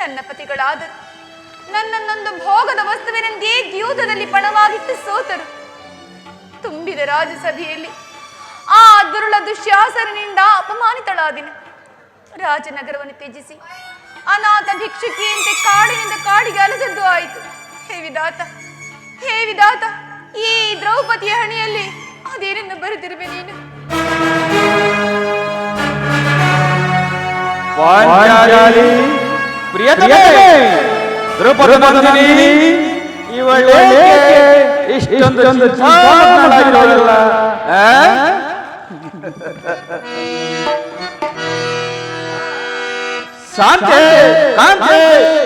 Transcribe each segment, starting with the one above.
ನನ್ನ ಪತಿಗಳಾದರು ನನ್ನನ್ನೊಂದು ಭೋಗದ ವಸ್ತುವಿನಂದೇ ದ್ಯೂತದಲ್ಲಿ ಪಣವಾಗಿಟ್ಟು ಸೋತರು. ತುಂಬಿದ ರಾಜಸಭೆಯಲ್ಲಿ ಆ ದುರುಳ ದುಶ್ಯಾಸರನಿಂದ ಅಪಮಾನಿತಳಾದಿನ. ರಾಜನಗರವನ್ನು ತ್ಯಜಿಸಿ ಅನಾಥ ಭಿಕ್ಷುಕಿಯಂತೆ ಕಾಡಿನಿಂದ ಕಾಡಿಗೆ ಅಲದದ್ದು ಆಯಿತು. ಹೇ ವಿಧಾತ, ಈ ದ್ರೌಪದಿಯ ಹಣೆಯಲ್ಲಿ ಅದೇನನ್ನು ಬರೆದಿರುವೆ ನೀನು? ಶಾಂತೆ ಕಾಂತೆ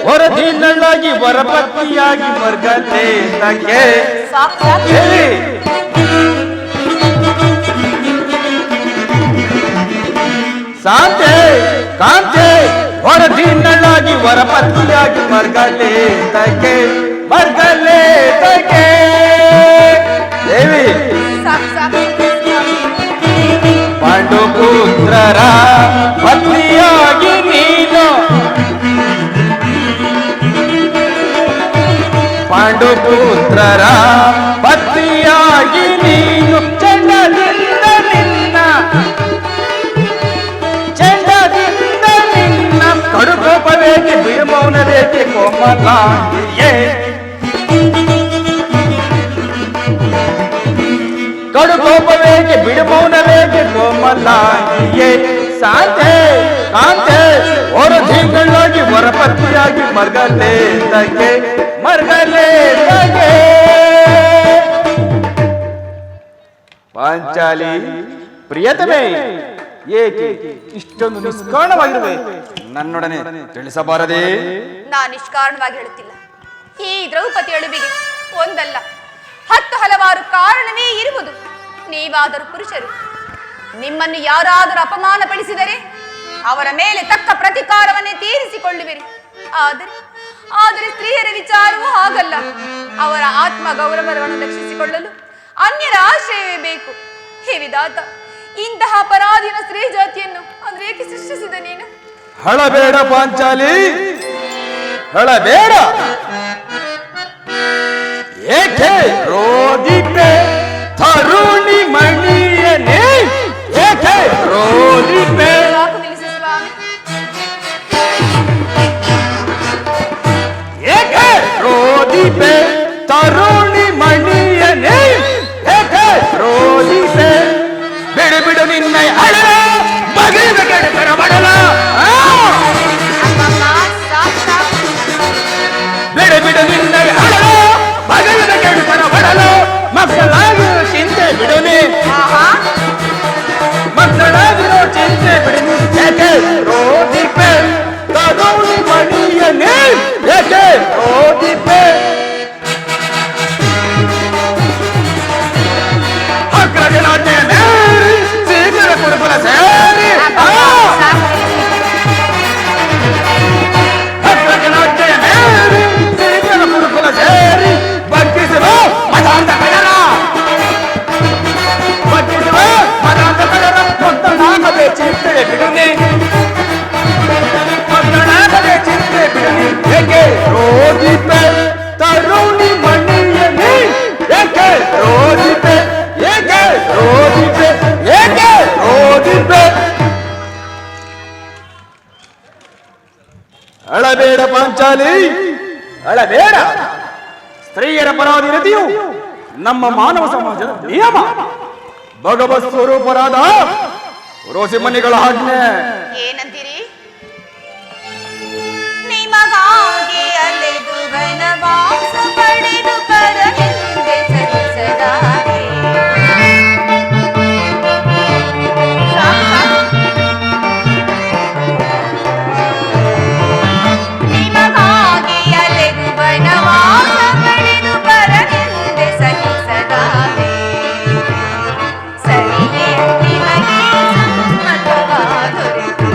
ಹೊರದಿನಳಾಗಿ ವರಪತಿಯಾಗಿ ವರ್ಗತೆ ತಕ್ಕೆ ಶಾಂತೆ ಕಾಂತೆ ಹೊರದಿನಳಾಗಿ ವರಪತಿಯಾಗಿ ವರ್ಗಲೆ ತಕ್ಕೆ ದೇವಿ ಪಾಂಡುಪುತ್ರರ ಪತ್ನಿಯಾಗಿ ನೀನು ಪಾಂಡುಪುತ್ರರ ಪತ್ನಿಯಾಗಿ ನೀನು ಚಂಡದಿಂದ ನಿನ್ನ ಕಡುಕೋಪವೇಕೆ ಬಿಡುಮೌನವೇಕೆ ಕೋಮಲಾಂಗಿಯೇ ಕಡುಕೋಪವೇಕೆ ಬಿಡುಮೌನವೇಕೆ ಕೋಮಲಾಂಗಿಯೇ ಶಾಂತೆ ಕಾಂತೆ ಹೊರ ತಿಂಗಳಾಗಿ ವರಪತಿಯಾಗಿ ಮರ್ಗಲೆ ತಗೆ ಪಾಂಚಾಲಿ ಪ್ರಿಯತಮೇ, ಏಕೆ ಇಷ್ಟೊಂದು ನಿಷ್ಕಾರಣವಾಗಿರುವೆ? ನನ್ನೊಡನೆ ತಿಳಿಸಬಾರದೆ? ನಾನು ನಿಷ್ಕಾರಣವಾಗಿ ಹೇಳುತ್ತಿಲ್ಲ. ಈ ದ್ರೌಪದಿ ಅಳುವಿಗೆ ಒಂದಲ್ಲ 10 ಹಲವಾರು ಕಾರಣವೇ ಇರುವುದು. ನೀವಾದರೂ ಪುರುಷರು, ನಿಮ್ಮನ್ನು ಯಾರಾದರೂ ಅಪಮಾನ ಪಡಿಸಿದರೆ ಅವರ ಮೇಲೆ ತಕ್ಕ ಪ್ರತಿಕಾರವನ್ನೇ ತೀರಿಸಿಕೊಳ್ಳುವಿರಿ. ಆದರೆ ಸ್ತ್ರೀಯರ ವಿಚಾರವೂ ಹಾಗಲ್ಲ. ಅವರ ಆತ್ಮ ಗೌರವವನ್ನು ರಕ್ಷಿಸಿಕೊಳ್ಳಲು ಅನ್ಯರ ಆಶ್ರಯವೇ ಬೇಕು. ಹೇ ವಿಧಾತ, ಇಂತಹ ಪರಾಧೀನ ಸ್ತ್ರೀ ಜಾತಿಯನ್ನು ಅಂದ್ರೆ ಏಕೆ ಸೃಷ್ಟಿಸಿದ ನೀನು? ಹಳಬೇಡ ಪಾಂಚಾಲಿ, ಹಳಬೇಡ. ಏಕೆ ರೋದಿಪೆ ತರುಣಿ ಮಣಿಯನೇ, ಏಕೆ ರೋದಿಪೆ? ಏಕೆ ರೋದಿಪೆ ತರುಣಿ ಮಣಿಯನೇ, ಏಕೆ ರೋದಿಪೆ? ಬಿಡು ನಿನ್ನ ಅಳಲ ಬಗೆದ ಕೆಡಕರ ಬಡಲ. ಬಿಡು ನಿನ್ನ ಅಳಲ ಬಗೆದ ಕೆಡಕರ ಬಡಲ. ಮಕ್ಕಳಾಗಿರೋ ಚಿಂತೆ ಬಿಡುನಿ, ಮಕ್ಕಳಾಗಿರೋ ಚಿಂತೆ ಬಿಡುನಿ. ಏಕೆ ರೋದಿಪೆ ತರುಣಿ ಮಣಿಯನೇ, ಏಕೆ ರೋದಿಪೆ? ಅಗ್ರಗಣಾಜ್ಞೆ ಮೇರಿ ಶೀಘ್ರ ಕುರುಕುಲ ಸೇರಿ, ಅಗ್ರಗಣಾಜ್ಞೆ ಮೇರಿ ಶೀಘ್ರ ಕುರುಕುಲ ಸೇರಿ ಬಗ್ಗಿಸುವ ಮದಾಂತ ಕಡಲ, ಬಗ್ಗಿಸುವ ಮದಾಂತ ಕಡಲ. ಭಕ್ತನಾಗದೆ ಚಿಂತೆ ಬಿಡುನಿ, ಭಕ್ತನಾಗದೆ ಚಿಂತೆ ಬಿಡುನಿ. ಏಕೆ ರೋದಿಪೆ ತರುಣಿ ಮಣಿಯನೇ, ಏಕೆ ರೋದಿಪೆ? ಏಕೆ ರೋದಿಪೆ? ಏಕೆ ರೋದಿಪೆ? ಅಳಬೇಡ ಪಾಂಚಾಲಿ, ಅಳಬೇಡ. ಸ್ತ್ರೀಯರ ಪರಾಧೀನತೆಯು ನಮ್ಮ ಮಾನವ ಸಮಾಜದ ನಿಯಮ. ಭಗವತ್ ಸ್ವರೂಪರಾದ ಋಷಿಮುನಿಗಳ ಆಜ್ಞೆ. ಏನಂತೀರಿ? ನಿಮಗಾಗಿ ಅಲೆದು ವನವಾಸ ಪಡೆದು ಪರನಿಂದೆ ಸರಿಸದಾಗೆ. ನಿಮಗಾಗಿ ಅಲೆದು ವನವಾಸ ಪಡೆದು ಪರನಿಂದೆ ಸಹಿಸದಾಗೆ. ಸರಿಯೇ ನಿಮಗೆ ಸಮ್ಮತವಾದೊರೆತು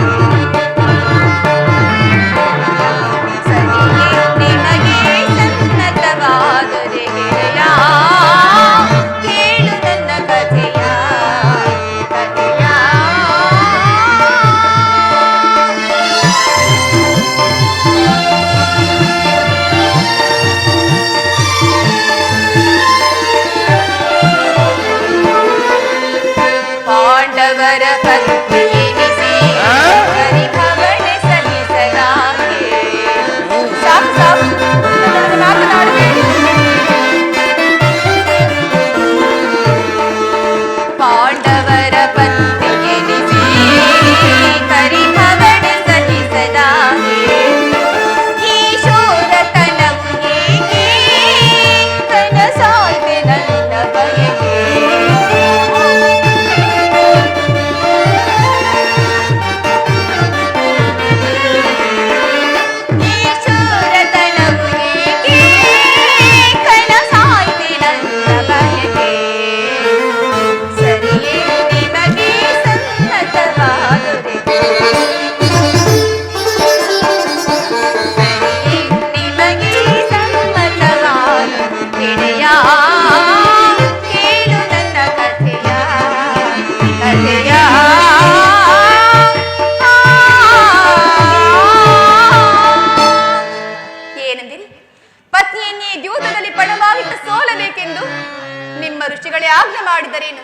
ಪತಿಗಳೇ ಆಜ್ಞೆ ಮಾಡಿದರೇನು?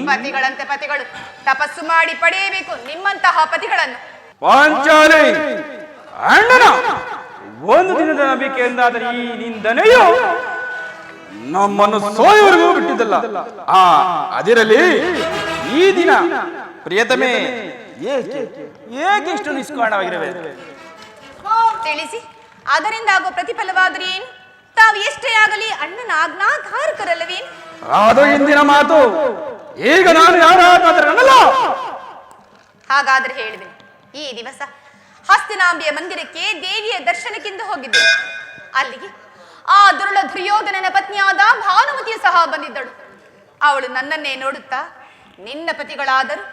ಪತಿಗಳಂತೆ ಪತಿಗಳು ತಪಸ್ಸು ಮಾಡಿ ಪಡೆಯಬೇಕು ನಿಮ್ಮಂತಹ ಪತಿಗಳನ್ನು. ಪಾಂಚಾಲಿ ಅಣ್ಣನ ಒಂದು ದಿನದ ನಂಬಿಕೆ ಎಂದಾದರೆ ಈ ನಿಂದನೆಯು ನಮ್ಮನ್ನು ಸೋಯವರೆಗೂ ಬಿಟ್ಟಿದ್ದಲ್ಲ. ಅದಿರಲಿ, ಈ ದಿನ ಪ್ರಿಯತಮೇ ಏಕೆ ಇಷ್ಟು ನಿಷ್ಕಾರಣವಾಗಿರವೆ? ತಿಳಿಸಿ, ಅದರಿಂದ ಆಗುವ ಪ್ರತಿಫಲವಾದರೆ ಏನು? ತಾವು ಎಷ್ಟೇ ಆಗಲಿ ಅಣ್ಣನ ಆಜ್ಞಾಧಾರಕರಲ್ಲವೇನು? ಅದು ಇಂದಿನ ಮಾತು. ಈಗ ನಾನು ಯಾರಾದರಲ್ಲ. ಹಾಗಾದ್ರೆ ಹೇಳಿದೆ, ಈ ದಿವಸ ಹಸ್ತಿನಾಂಬಿಯ ಮಂದಿರಕ್ಕೆ ದೇವಿಯ ದರ್ಶನಕ್ಕೆಂದು ಹೋಗಿದ್ದೆ. ಅಲ್ಲಿಗೆ ಆ ದುರುಳ ದುರ್ಯೋಧನನ ಪತ್ನಿಯಾದ ಭಾನುಮತಿಯು ಸಹ ಬಂದಿದ್ದಳು. ಅವಳು ನನ್ನನ್ನೇ ನೋಡುತ್ತಾ, ನಿನ್ನ ಪತಿಗಳಾದರೂ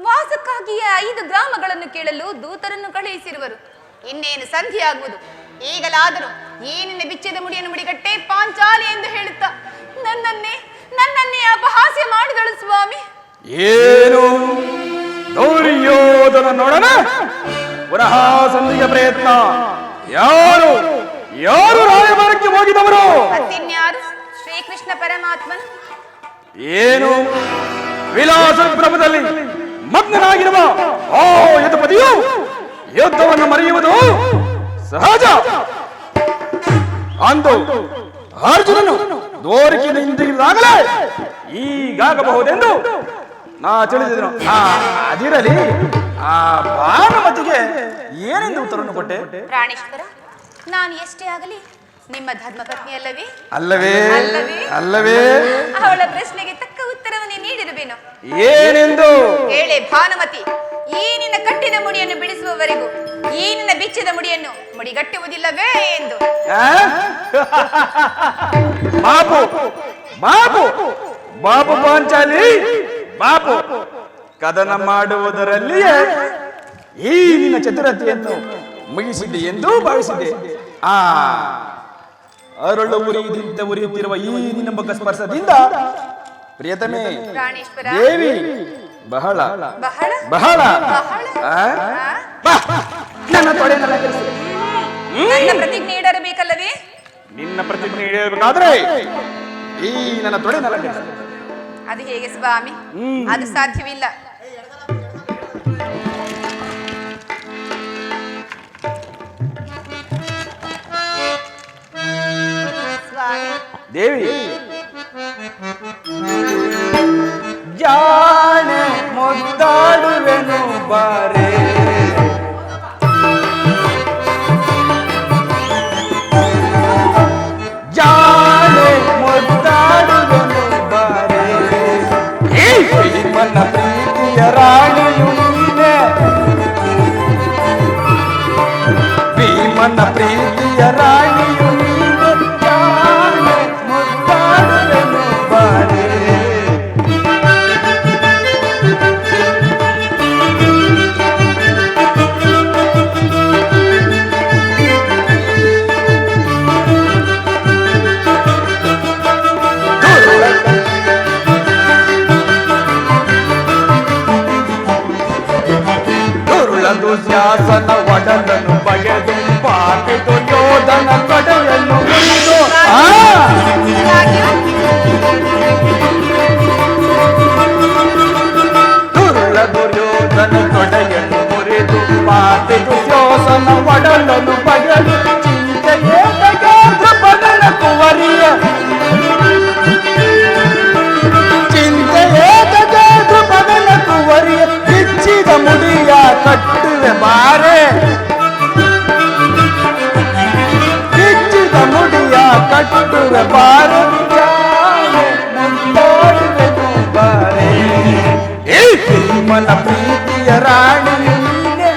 ವಾಸಕ್ಕಾಗಿಯೇ 5 ಗ್ರಾಮಗಳನ್ನು ಕೇಳಲು ದೂತರನ್ನು ಕಳುಹಿಸಿರುವರು. ಇನ್ನೇನು ಸಂಧಿಯಾಗುವುದು, ಈಗಲಾದರೂ ಈ ನಿನ್ನ ಬಿಚ್ಚಿದ ಮುಡಿಯನ್ನು ಮುಡಿಗಟ್ಟೆ ಪಾಂಚಾಲಿ ಎಂದು ಹೇಳುತ್ತಾ ನನ್ನನ್ನೇ ಅಪಹಾಸ್ಯ ಮಾಡಿದಳು ಸ್ವಾಮಿ. ಏನು ದುರ್ಯೋಧನ ನೋಡೋಣ ಪುನಃ ಸಂಧಿಗೆ ಪ್ರಯತ್ನ? ಯಾರು ರಾಯಭಾರಕ್ಕೆ ಹೋಗಿದವರು? ಮತ್ತಿನ್ಯಾರು? ಶ್ರೀಕೃಷ್ಣ ಪರಮಾತ್ಮನು. ಏನು ವಿಲಾಸ ಪ್ರಭದಲ್ಲಿ ಮಗ್ನನಾಗಿರುವ ಆ ಯದುಪತಿಯು ಯುದ್ಧವನ್ನು ಮರೆಯುವುದು ಸಹಜ. ಅಂದು ಅರ್ಜುನನು ದೋರಿಕೆಯಿಂದ ಹಿಂದಿರುಗಿದಾಗಲೇ ಈಗಾಗಬಹುದೆಂದು ನಾ ತಿಳಿದಿದ್ದನು. ಅದಿರಲಿ, ಆ ಭಾನುಮತಿಗೆ ಏನೆಂದು ಉತ್ತರವನ್ನು ಕೊಟ್ಟೆ? ಪ್ರಾಣೇಶ್ವರ, ನಾನು ಎಷ್ಟೇ ಆಗಲಿ ನಿಮ್ಮ ಧರ್ಮ ಪತ್ನಿ ಅಲ್ಲವೇ? ಅಲ್ಲವೇ? ಅವಳ ಪ್ರಶ್ನೆಗೆ ತಕ್ಕ ಉತ್ತರವನ್ನೇ ನೀಡಿರುವೇನು. ಏನೆಂದು ಹೇಳೆ ಭಾನುಮತಿ. ಈ ನಿನ್ನ ಕಟ್ಟಿದ ಮುಡಿಯನ್ನು ಬಿಡಿಸುವವರೆಗೂ ಈ ನಿನ್ನ ಬಿಚ್ಚಿದ ಮುಡಿಯನ್ನು ಮುಡಿಗಟ್ಟುವುದಿಲ್ಲವೇ ಎಂದು. ಬಾಬು ಪಾಂಚಾಲಿ, ಬಾಬು ಕದನ ಮಾಡುವುದರಲ್ಲಿಯೇ ಈ ನಿನ್ನ ಚತುರತೆಯನ್ನು ಮುಗಿಸಿದೆ ಎಂದು ಭಾವಿಸಿದೆ. ಅರಳು ಉರಿಯುತ್ತಿದ್ದ ಉರಿಯುತ್ತಿರುವ ಈ ನಿನ್ನ ಮುಖ ಸ್ಪರ್ಶದಿಂದ ಪ್ರಿಯತಮೇ ದೇವಿ ಬಹಳ ಬಹಳ ಬಹಳ ನನ್ನ ತೊಡೆ ನನ್ನ ಪ್ರತಿಜ್ಞೆ ಇಡಬೇಕಲ್ಲವೇ? ನಿನ್ನ ಪ್ರತಿಜ್ಞೆ ಇಡಬೇಕಾದ್ರೆ ಈ ನನ್ನ ತೊಡೆ ಅದು ಹೇಗೆ ಸ್ವಾಮಿ? ಅದು ಸಾಧ್ಯವಿಲ್ಲ. ದೇವಿ ಜಾಣೆ ಮುದ್ದಾಡುವೆನು ಬಾರೆ, ಜಾಣೆ ಮುದ್ದಾಡುವೆನು ಬಾರೆ, ಭೀಮನ ಪ್ರೀತಿಯ ರಾಣಿಯು ನೀನೆ, ಭೀಮನ ಪ್ರೀತಿಯ ರಾಣಿಯು ನೀನೆ, ಜಾಣೆ ಮುದ್ದಾಡುವೆನು ಬಾರೆ. ದುಶ್ಯಾಸನ ಒಡಲನ್ನು ಬಗೆದು ಪಾಪಿ ದುರ್ಯೋಧನ ಕಡೆಯನ್ನು ಮುರಿದು, ದುರುಳ ದುರ್ಯೋಧನ ತೊಡೆಯನ್ನು ಮುರಿದು ಪಾಪಿ ದುರ್ಯೋಧನ ಒಡಲನ್ನು ಬಗೆದು ಚಿಂತೆಯೇ ದ್ರುಪದನ ಕುವರಿಯ, ಚಿಂತೆಯೇ ದ್ರುಪದನ ಕುವರಿಯ ಬಿಚ್ಚಿದ ಮುಡಿಯ ಕಟ್ಟುವೆ ಬಾರೆ, ಬಿಚ್ಚಿದ ಮುಡಿಯ ಕಟ್ಟುವೆ ಬಾರೆ, ಮುಂದಾಡುವೆನು ಬಾರೆ. ಭೀಮನ ಪ್ರೀತಿಯ ರಾಣಿಯು ನೀನೆ,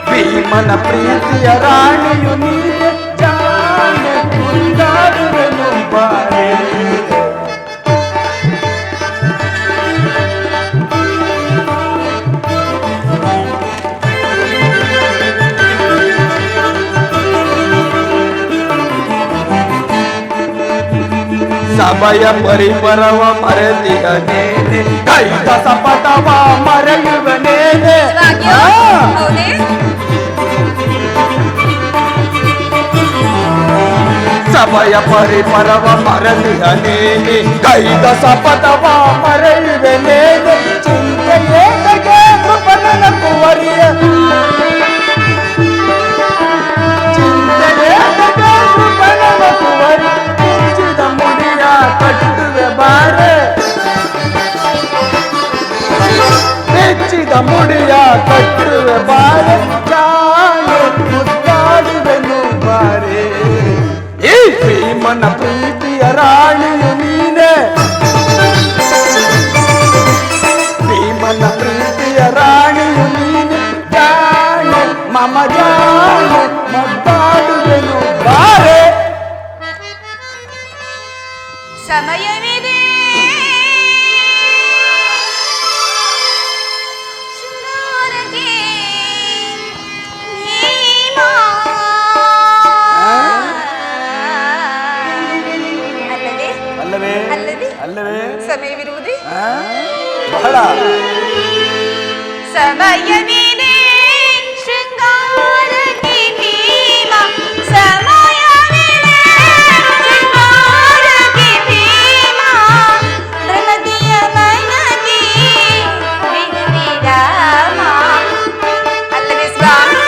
ಭೀಮನ ಪ್ರೀತಿಯ ರಾಣಿಯು ನೀನೆ, ಜಾಣೆ ಮುಂದಾಡುವೆನು ಬಾರೆ. ಸಭಯ ಪರಿಪರವ ಮರೆತಿಗನೇನೆ, ಕೈದ ಸಪಟವ ಮರೆಯುವನೇನೆ, ಭಯ ಪರಿಪರವ ಮರಲಿಯ ನೇನೆ ಕೈದ ಸಪದವ ಮರೆಯುವೆ ನೇನೆ ಚಿಂತೆಯೇ ಕೃಪಣನ ಕುವರಿಯ ಚಿಂತೆಯೇ ಕೃಪಣನ ಕುವರಿ ಮುಚ್ಚಿದ ಮುಡಿಯ ಕಟ್ಟುವೆ ಬಾರೆ ಹೆಚ್ಚಿದ ಮುಡಿಯ ಕಟ್ಟುವೆ ಬಾರೆ ಮುದ್ದಾಡುವೆನು ಬಾರೆ ಈ ಭೀಮನ ಪ್ರೀತಿಯ ರಾಣಿಯು ನೀನೆ ಭೀಮನ ಪ್ರೀತಿಯ ರಾಣಿಯು ನೀನೆ ಜಾಣೆ ಮಮ ಜಾಣೆ ಮುದ್ದಾಡುವೆನು ಬಾರೆ ಸಮಯವಿದೆ ಸಮಯವಿರುವುದೇ ಬಹಳ ಸಮಯವಿದೆ ಶೃಂಗಾರಕ್ಕೆ ಭೀಮ ಸಮಯವಿದೆ ಶೃಂಗಾರಕ್ಕೆ ಭೀಮ ಪ್ರಮದಿಯ ಮನದಿ ವಿರಾಮ ಅಲ್ಲವೇ ಸ್ವಾಮಿ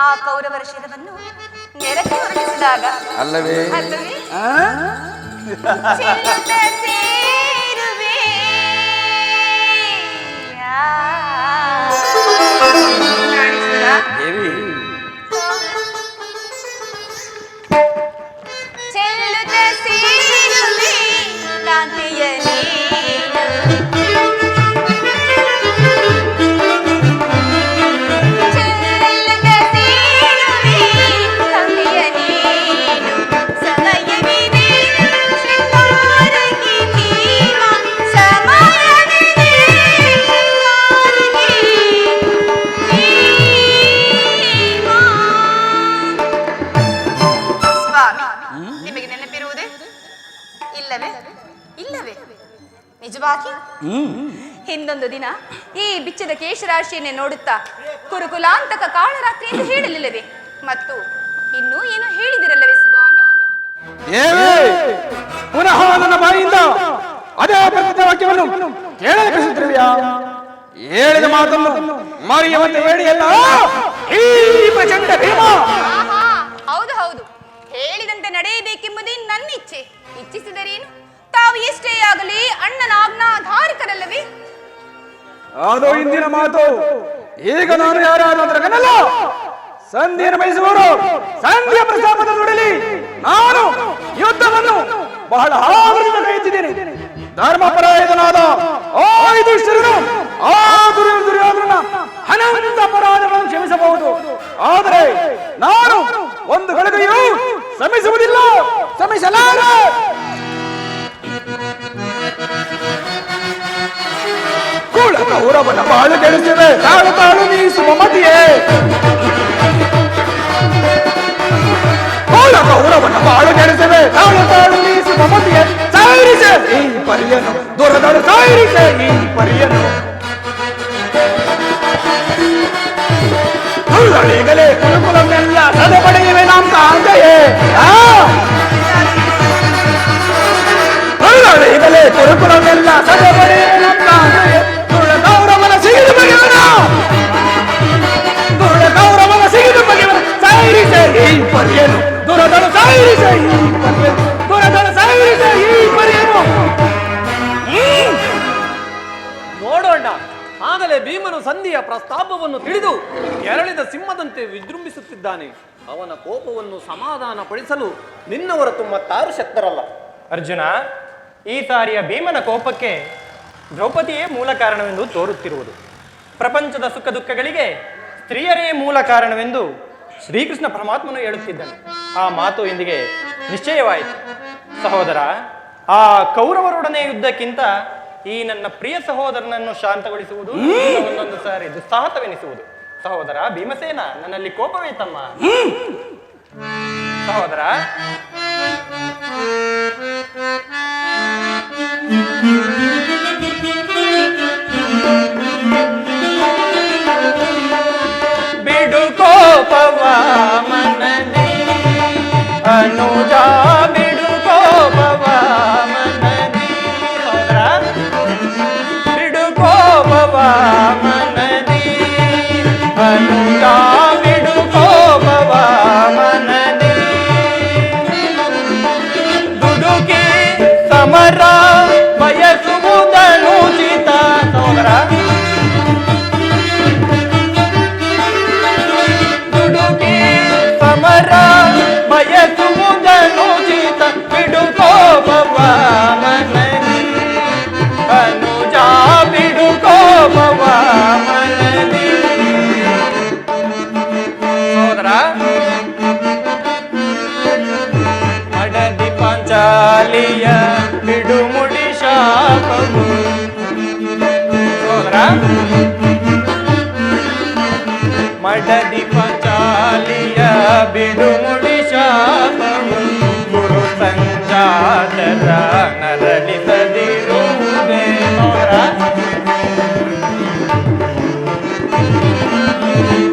ಆ ಕೌರವರ ಶಿರವನ್ನು ನೆಲಕ್ಕೆ ಹೊರಡಿಸಿದಾಗ ಅಲ್ಲವೇ ಅಲ್ಲವೇ ಚೆಲ್ಲುತ್ತ ಸೇರುವೆ ದೇವಿ ಚೆಲ್ಲುತ್ತ ಸೇರುವೆ ಕಾಂತಿಯ ನಿಜವಾಗಿ ಹಿಂದೊಂದು ದಿನ ಈ ಬಿಚ್ಚದ ಕೇಶರಾಶಿಯನ್ನೇ ನೋಡುತ್ತಾ ಕುರುಕುಲಾಂತಕ ಕಾಳರಾತ್ರಿ ಎಂದು ಹೇಳಲಿಲ್ಲವೇ ಮತ್ತು ಇನ್ನೂ ಏನು ಹೇಳಿದಿರಲ್ಲವೇ ಸ್ವಾಮಿ ಪುನಃ ನನ್ನ ಬಾಯಿಯಿಂದ ಅದೇ ಪ್ರಕೃತ ವಾಕ್ಯವನ್ನು ಕೇಳಲು ಕಳಿಸುತ್ತಿರುವೆಯಾ ಹೇಳಿದ ಮಾತನ್ನು ಮರೆಯುವಂತೆ ಹೇಳಿಯಲ್ಲ ಈ ಪ್ರಚಂಡ ಭೀಮ ಹೌದು ಹೌದು ಹೇಳಿದಂತೆ ನಡೆಯಬೇಕೆಂಬುದೇ ನನ್ನ ಇಚ್ಛೆ ಇಚ್ಛಿಸಿದರೇನು ತಾವು ಎಷ್ಟೇ ಆಗಲಿ ಅಣ್ಣನ ಆಜ್ಞಾಧಾರಕರಲ್ಲವೇ ಅದು ಇಂದಿನ ಮಾತು ಈಗ ನಾನು ಯಾರಾದ್ರಲ್ಲ ಸಂಧಿಯನ್ನು ಬಯಸುವವರು ಸಂಧಿಯ ಪ್ರಸ್ತಾಪದ ನೋಡಲಿ ನಾನು ಯುದ್ಧವನ್ನು ಬಹಳ ಆವರಣದಿಂದ ಕೈಯುತ್ತಿದ್ದೇನೆ ಧರ್ಮಪರಾಯದನಾದ ಆ ಯುಧಿಷ್ಠಿರನು ಆ ದುರ್ಯೋಧನನ ಅನಂತ ಅಪರಾಧಗಳನ್ನು ಕ್ಷಮಿಸಬಹುದು ಆದರೆ ನಾನು ಒಂದು ಗಳಿಗೆಯೂ ಶ್ರಮಿಸುವುದಿಲ್ಲ ಶ್ರಮಿಸಲಾರ ಕುಳ ಕೌರವನ ಬಾಳು ಗೆಳಿಸಿವೆ ತಾಳು ತಾಳು ನೀಸು ಮಮತಿಯೇ ಕುಳ ಕೌರವನ ಬಾಳು ಗೆಳಿಸಿವೆ ತಾಳು ತಾಳು ನೀಸು ಮಮತಿಯೇ ಸಾಯಿರಿಸೆ ಈ ಪರಿಯನ್ನು ದೂರದಳು ಸಾಯಿರಿಸೆ ಈ ಪರಿಯನ್ನು ಈಗಲೇ ಕುರುಕುಲನ್ನೆಲ್ಲ ಸದೆ ಪಡೆಯುವೆ ನಾಂ ಕಾಂತೆಯೇ ಈಗಲೇ ಕುರುಕುಲನ್ನೆಲ್ಲ ಸದೆ ಪಡೆಯುವೆ ನಾಂ ಕಾಂತೆಯೇ ತುಳ ಕೌರವನ ಸಿಗಿದು ಬಗೆಯೋಣ ತುಳ ಕೌರವ ನೋಡೋಣ. ಆಗಲೇ ಭೀಮನು ಸಂಧಿಯ ಪ್ರಸ್ತಾಪವನ್ನು ತಿಳಿದು ಕೆರಳಿದ ಸಿಂಹದಂತೆ ವಿಜೃಂಭಿಸುತ್ತಿದ್ದಾನೆ. ಅವನ ಕೋಪವನ್ನು ಸಮಾಧಾನ ಪಡಿಸಲು ನಿನ್ನವರ ಮತ್ತಾರು ಶಕ್ತರಲ್ಲ. ಅರ್ಜುನ, ಈ ಸಾರಿಯ ಭೀಮನ ಕೋಪಕ್ಕೆ ದ್ರೌಪದಿಯೇ ಮೂಲ ಕಾರಣವೆಂದು ತೋರುತ್ತಿರುವುದು. ಪ್ರಪಂಚದ ಸುಖ ದುಃಖಗಳಿಗೆ ಸ್ತ್ರೀಯರೇ ಮೂಲ ಕಾರಣವೆಂದು ಶ್ರೀಕೃಷ್ಣ ಪರಮಾತ್ಮನು ಹೇಳುತ್ತಿದ್ದನು. ಆ ಮಾತು ಇಂದಿಗೆ ನಿಶ್ಚಯವಾಯಿತು. ಸಹೋದರ, ಆ ಕೌರವರೊಡನೆ ಯುದ್ಧಕ್ಕಿಂತ ಈ ನನ್ನ ಪ್ರಿಯ ಸಹೋದರನನ್ನು ಶಾಂತಗೊಳಿಸುವುದು ಒಂದೊಂದು ಸಾರಿ ದುಸ್ಸಾಹಸವೆನಿಸುವುದು. ಸಹೋದರ ಭೀಮಸೇನ, ನನ್ನಲ್ಲಿ ಕೋಪವೇ ತಮ್ಮ. ಸಹೋದರ, ಬಿಡು ಕೋಪವ ಮನದಿ ಅನುಜ, ಬಿಡು ಕೋಪವ ಮನದಿ. ಸಹೋದರ, ಬಿಡು ಕೋಪವ ಮನದಿ ಅನುಜ, ಬಿಡು ಕೋಪವ ಮನದಿ. ದುಡುಕಿ ಸಮರ ಬಯಸುವುದನುಚಿತ. ಸಹೋದರ, ದುಡುಕಿ ಸಮರ ಬಯಸುವುದನುಚಿತ. ಬಿಡು ಕೋಪವ ಮನದಿ ಅನುಜ, ಬಿಡು ಕೋಪವ ಮನದಿ. ಸಹೋದರ, ಮಡದಿ ಪಾಂಚಾಲಿಯ ಬಿಡು ಮುಡಿ ಶಾಪವು. ಸಹೋದರ, ಮಡದಿ ಪಾಂಚಾಲಿಯ ಬಿಡು ಮುಡಿ ಶಾಪವು. ಗುರು ಸಂಜಾತರ ನರಳಿಸದಿರುವುದೇ. ಸಹೋದರ,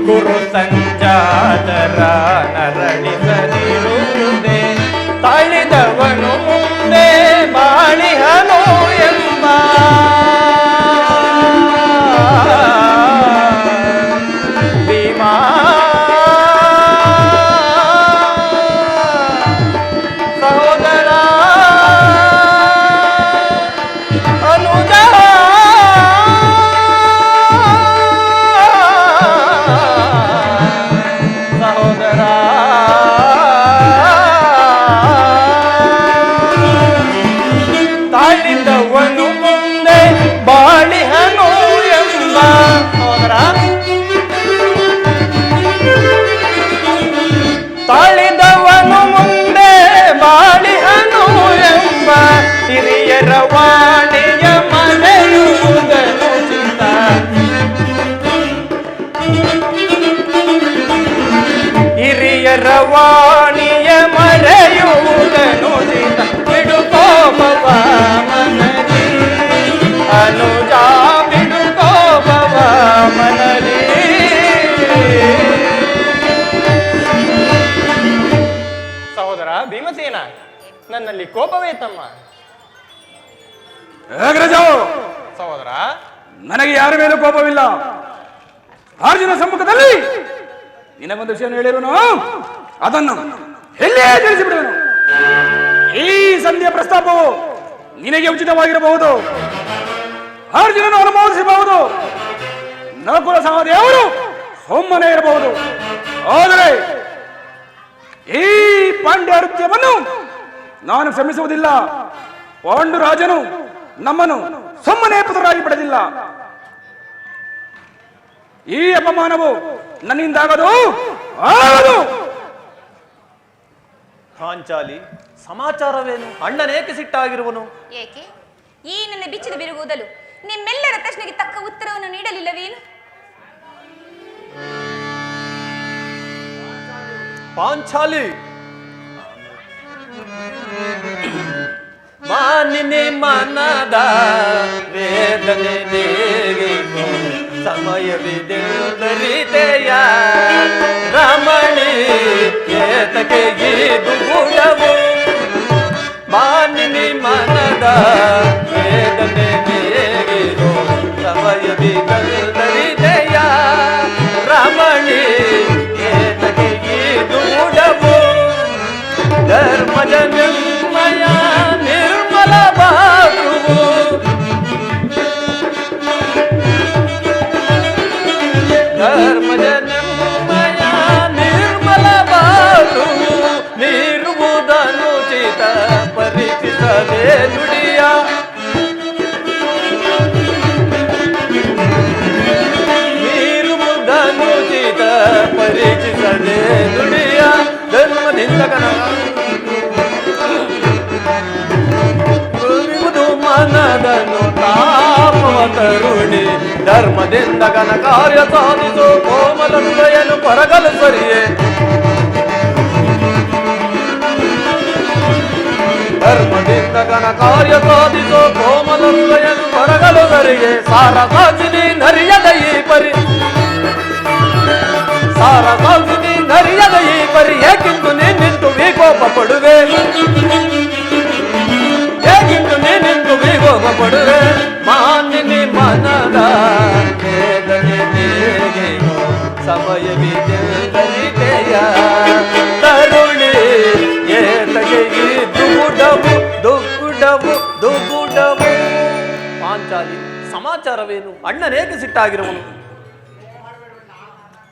ಗುರು ಸಂಜಾತರ ನರಳಿಸದಿರುವುದೇ. ತಾಳಿದವನು ಮುಂದೆ ಬಾಳಿಹನು ಎಂಬ ಭೀಮಾ. ಸಹೋದರ ಅನುಜ, ಸಹೋದರ ತಾಳಿದವನು ಮುಂದೆ ಬಾಳಿಹನು ಎಂಬ. ಸಹೋದರ, ತಾಳಿದವನು ಮುಂದೆ ಬಾಳಿಹನು ಎಂಬ ಹಿರಿಯರ ವಾಣಿಯ ಮರೆಯುವುದನುಚಿತ. ಹಿರಿಯರ ವಾಣಿಯ ಮರೆಯುವುದನುಚಿತ. ಬಿಡು ಕೋಪವ ಮನದಿ ಅನುಜ, ಬಿಡು ಕೋಪವ ಮನದಿ. ಸಹೋದರ ಭೀಮಸೇನ, ನನ್ನಲ್ಲಿ ಕೋಪವೇ ತಮ್ಮ. ಅಗ್ರಜ, ಸಹೋದರ, ನನಗೆ ಯಾರ ಮೇಲೂ ಕೋಪವಿಲ್ಲ. ಅರ್ಜುನ ಸಮ್ಮುಖದಲ್ಲಿ ನಿನಗೊಂದು ವಿಷಯವನ್ನು ಹೇಳಿರುವನು, ಅದನ್ನು ಎಲ್ಲೇ ತಿಳಿಸಿಬಿಡುವನು. ಈ ಸಂಧಿಯ ಪ್ರಸ್ತಾಪವು ನಿನಗೆ ಉಚಿತವಾಗಿರಬಹುದು, ಅರ್ಜುನನು ಅನುಮೋದಿಸಬಹುದು, ನಕುಲ ಸಹದೇವರು ಒಮ್ಮನೆ ಇರಬಹುದು. ಆದರೆ ಈ ಪಾಂಡ್ಯ ನೃತ್ಯವನ್ನು ನಾನು ಕ್ಷಮಿಸುವುದಿಲ್ಲ. ಪಾಂಡುರಾಜನು ನಮ್ಮನ್ನು ಸುಮ್ಮನೆ ಪುತ್ರರಾಗಿ ಬಿಡಲಿಲ್ಲ. ಈ ಅಪಮಾನವು ನನ್ನಿಂದಾಗದು ಆಗದು. ಪಾಂಚಾಲಿ, ಸಮಾಚಾರವೇನು? ಅಣ್ಣನೇಕೆ ಸಿಟ್ಟಾಗಿರುವನು? ಏಕೆ ಈ ನನ್ನ ಬಿಚ್ಚಿದ ಬಿರುಗುವುದಲು ನಿಮ್ಮೆಲ್ಲರ ಪ್ರಶ್ನೆಗೆ ತಕ್ಕ ಉತ್ತರವನ್ನು ನೀಡಲಿಲ್ಲವೇನು? ಪಾಂಚಾಲಿ, ಮಾನಿನಿ ಮನದ ವೇದನೆ ನೀಗಿತು ಸಮಯವಿದೆಯ ರಮಣಿ ಏತಕ್ಕೆ ಇದು ಗುಣವು. ಮಾನಿನಿ ಮನದ ವೇದನೆ ನೀಗಿತು ಸಮಯವಿದೆಯ ರಮಣಿ ಏತಕ್ಕೆ ಇದು ಗುಣವು. ಧರ್ಮಜ ನಿರ್ಮಯ ನಿರ್ಮಲ ಬಾಗುವು ಧರ್ಮಜನಮಯ ನಿರ್ಮಲ ಬಾಳು ನೀರುವುದನುಚಿತ ಪರೀಕ್ಷಿಸದೆ ನುಡಿಯ ನೀರುವುದನುಚಿತ ಪರೀಕ್ಷಿಸದೆ ನುಡಿಯ ಧರ್ಮದಿಂದ ಮನದನು ತಾಪವ ತರುಣಿ ಧರ್ಮದಿಂದ ಘನ ಕಾರ್ಯ ಸಾಧಿಸು ಕೋಮಲಂಬೆಯನ್ನು ಕೊರಗಲು ಸರಿಯೇ ಧರ್ಮದಿಂದ ಘನ ಕಾರ್ಯ ಸಾಧಿಸು ಕೋಮಲಂಬೆಯನ್ನು ಕೊರಗಲು ಸರಿಯೇ ಸಾರ ಸಾಧಿನಿ ನರಿಯದ ಈ ಪರಿ ಸಾರ ಸಾಧಿನಿ ನರಿಯದ ಈ ಪರಿ ಏಕಿಂದು ನಿಂತು ವಿಕೋಪ ಪಡುವೆ ಹೇಗಿಂದು ನೀನಿಂದು ವಿಗೋಪ ಪಡುವೆ ಮಾನಿನಿ ಮನದ ವೇದನೆ ಸಮಯವಿದೆಯ ತರುಣಿ ಏತಗೆ ದುಗುಡವು ಪಾಂಚಾಲಿ ಸಮಾಚಾರವೇನು? ಅಣ್ಣನೇಕೆ ಸಿಟ್ಟಾಗಿರುವನು?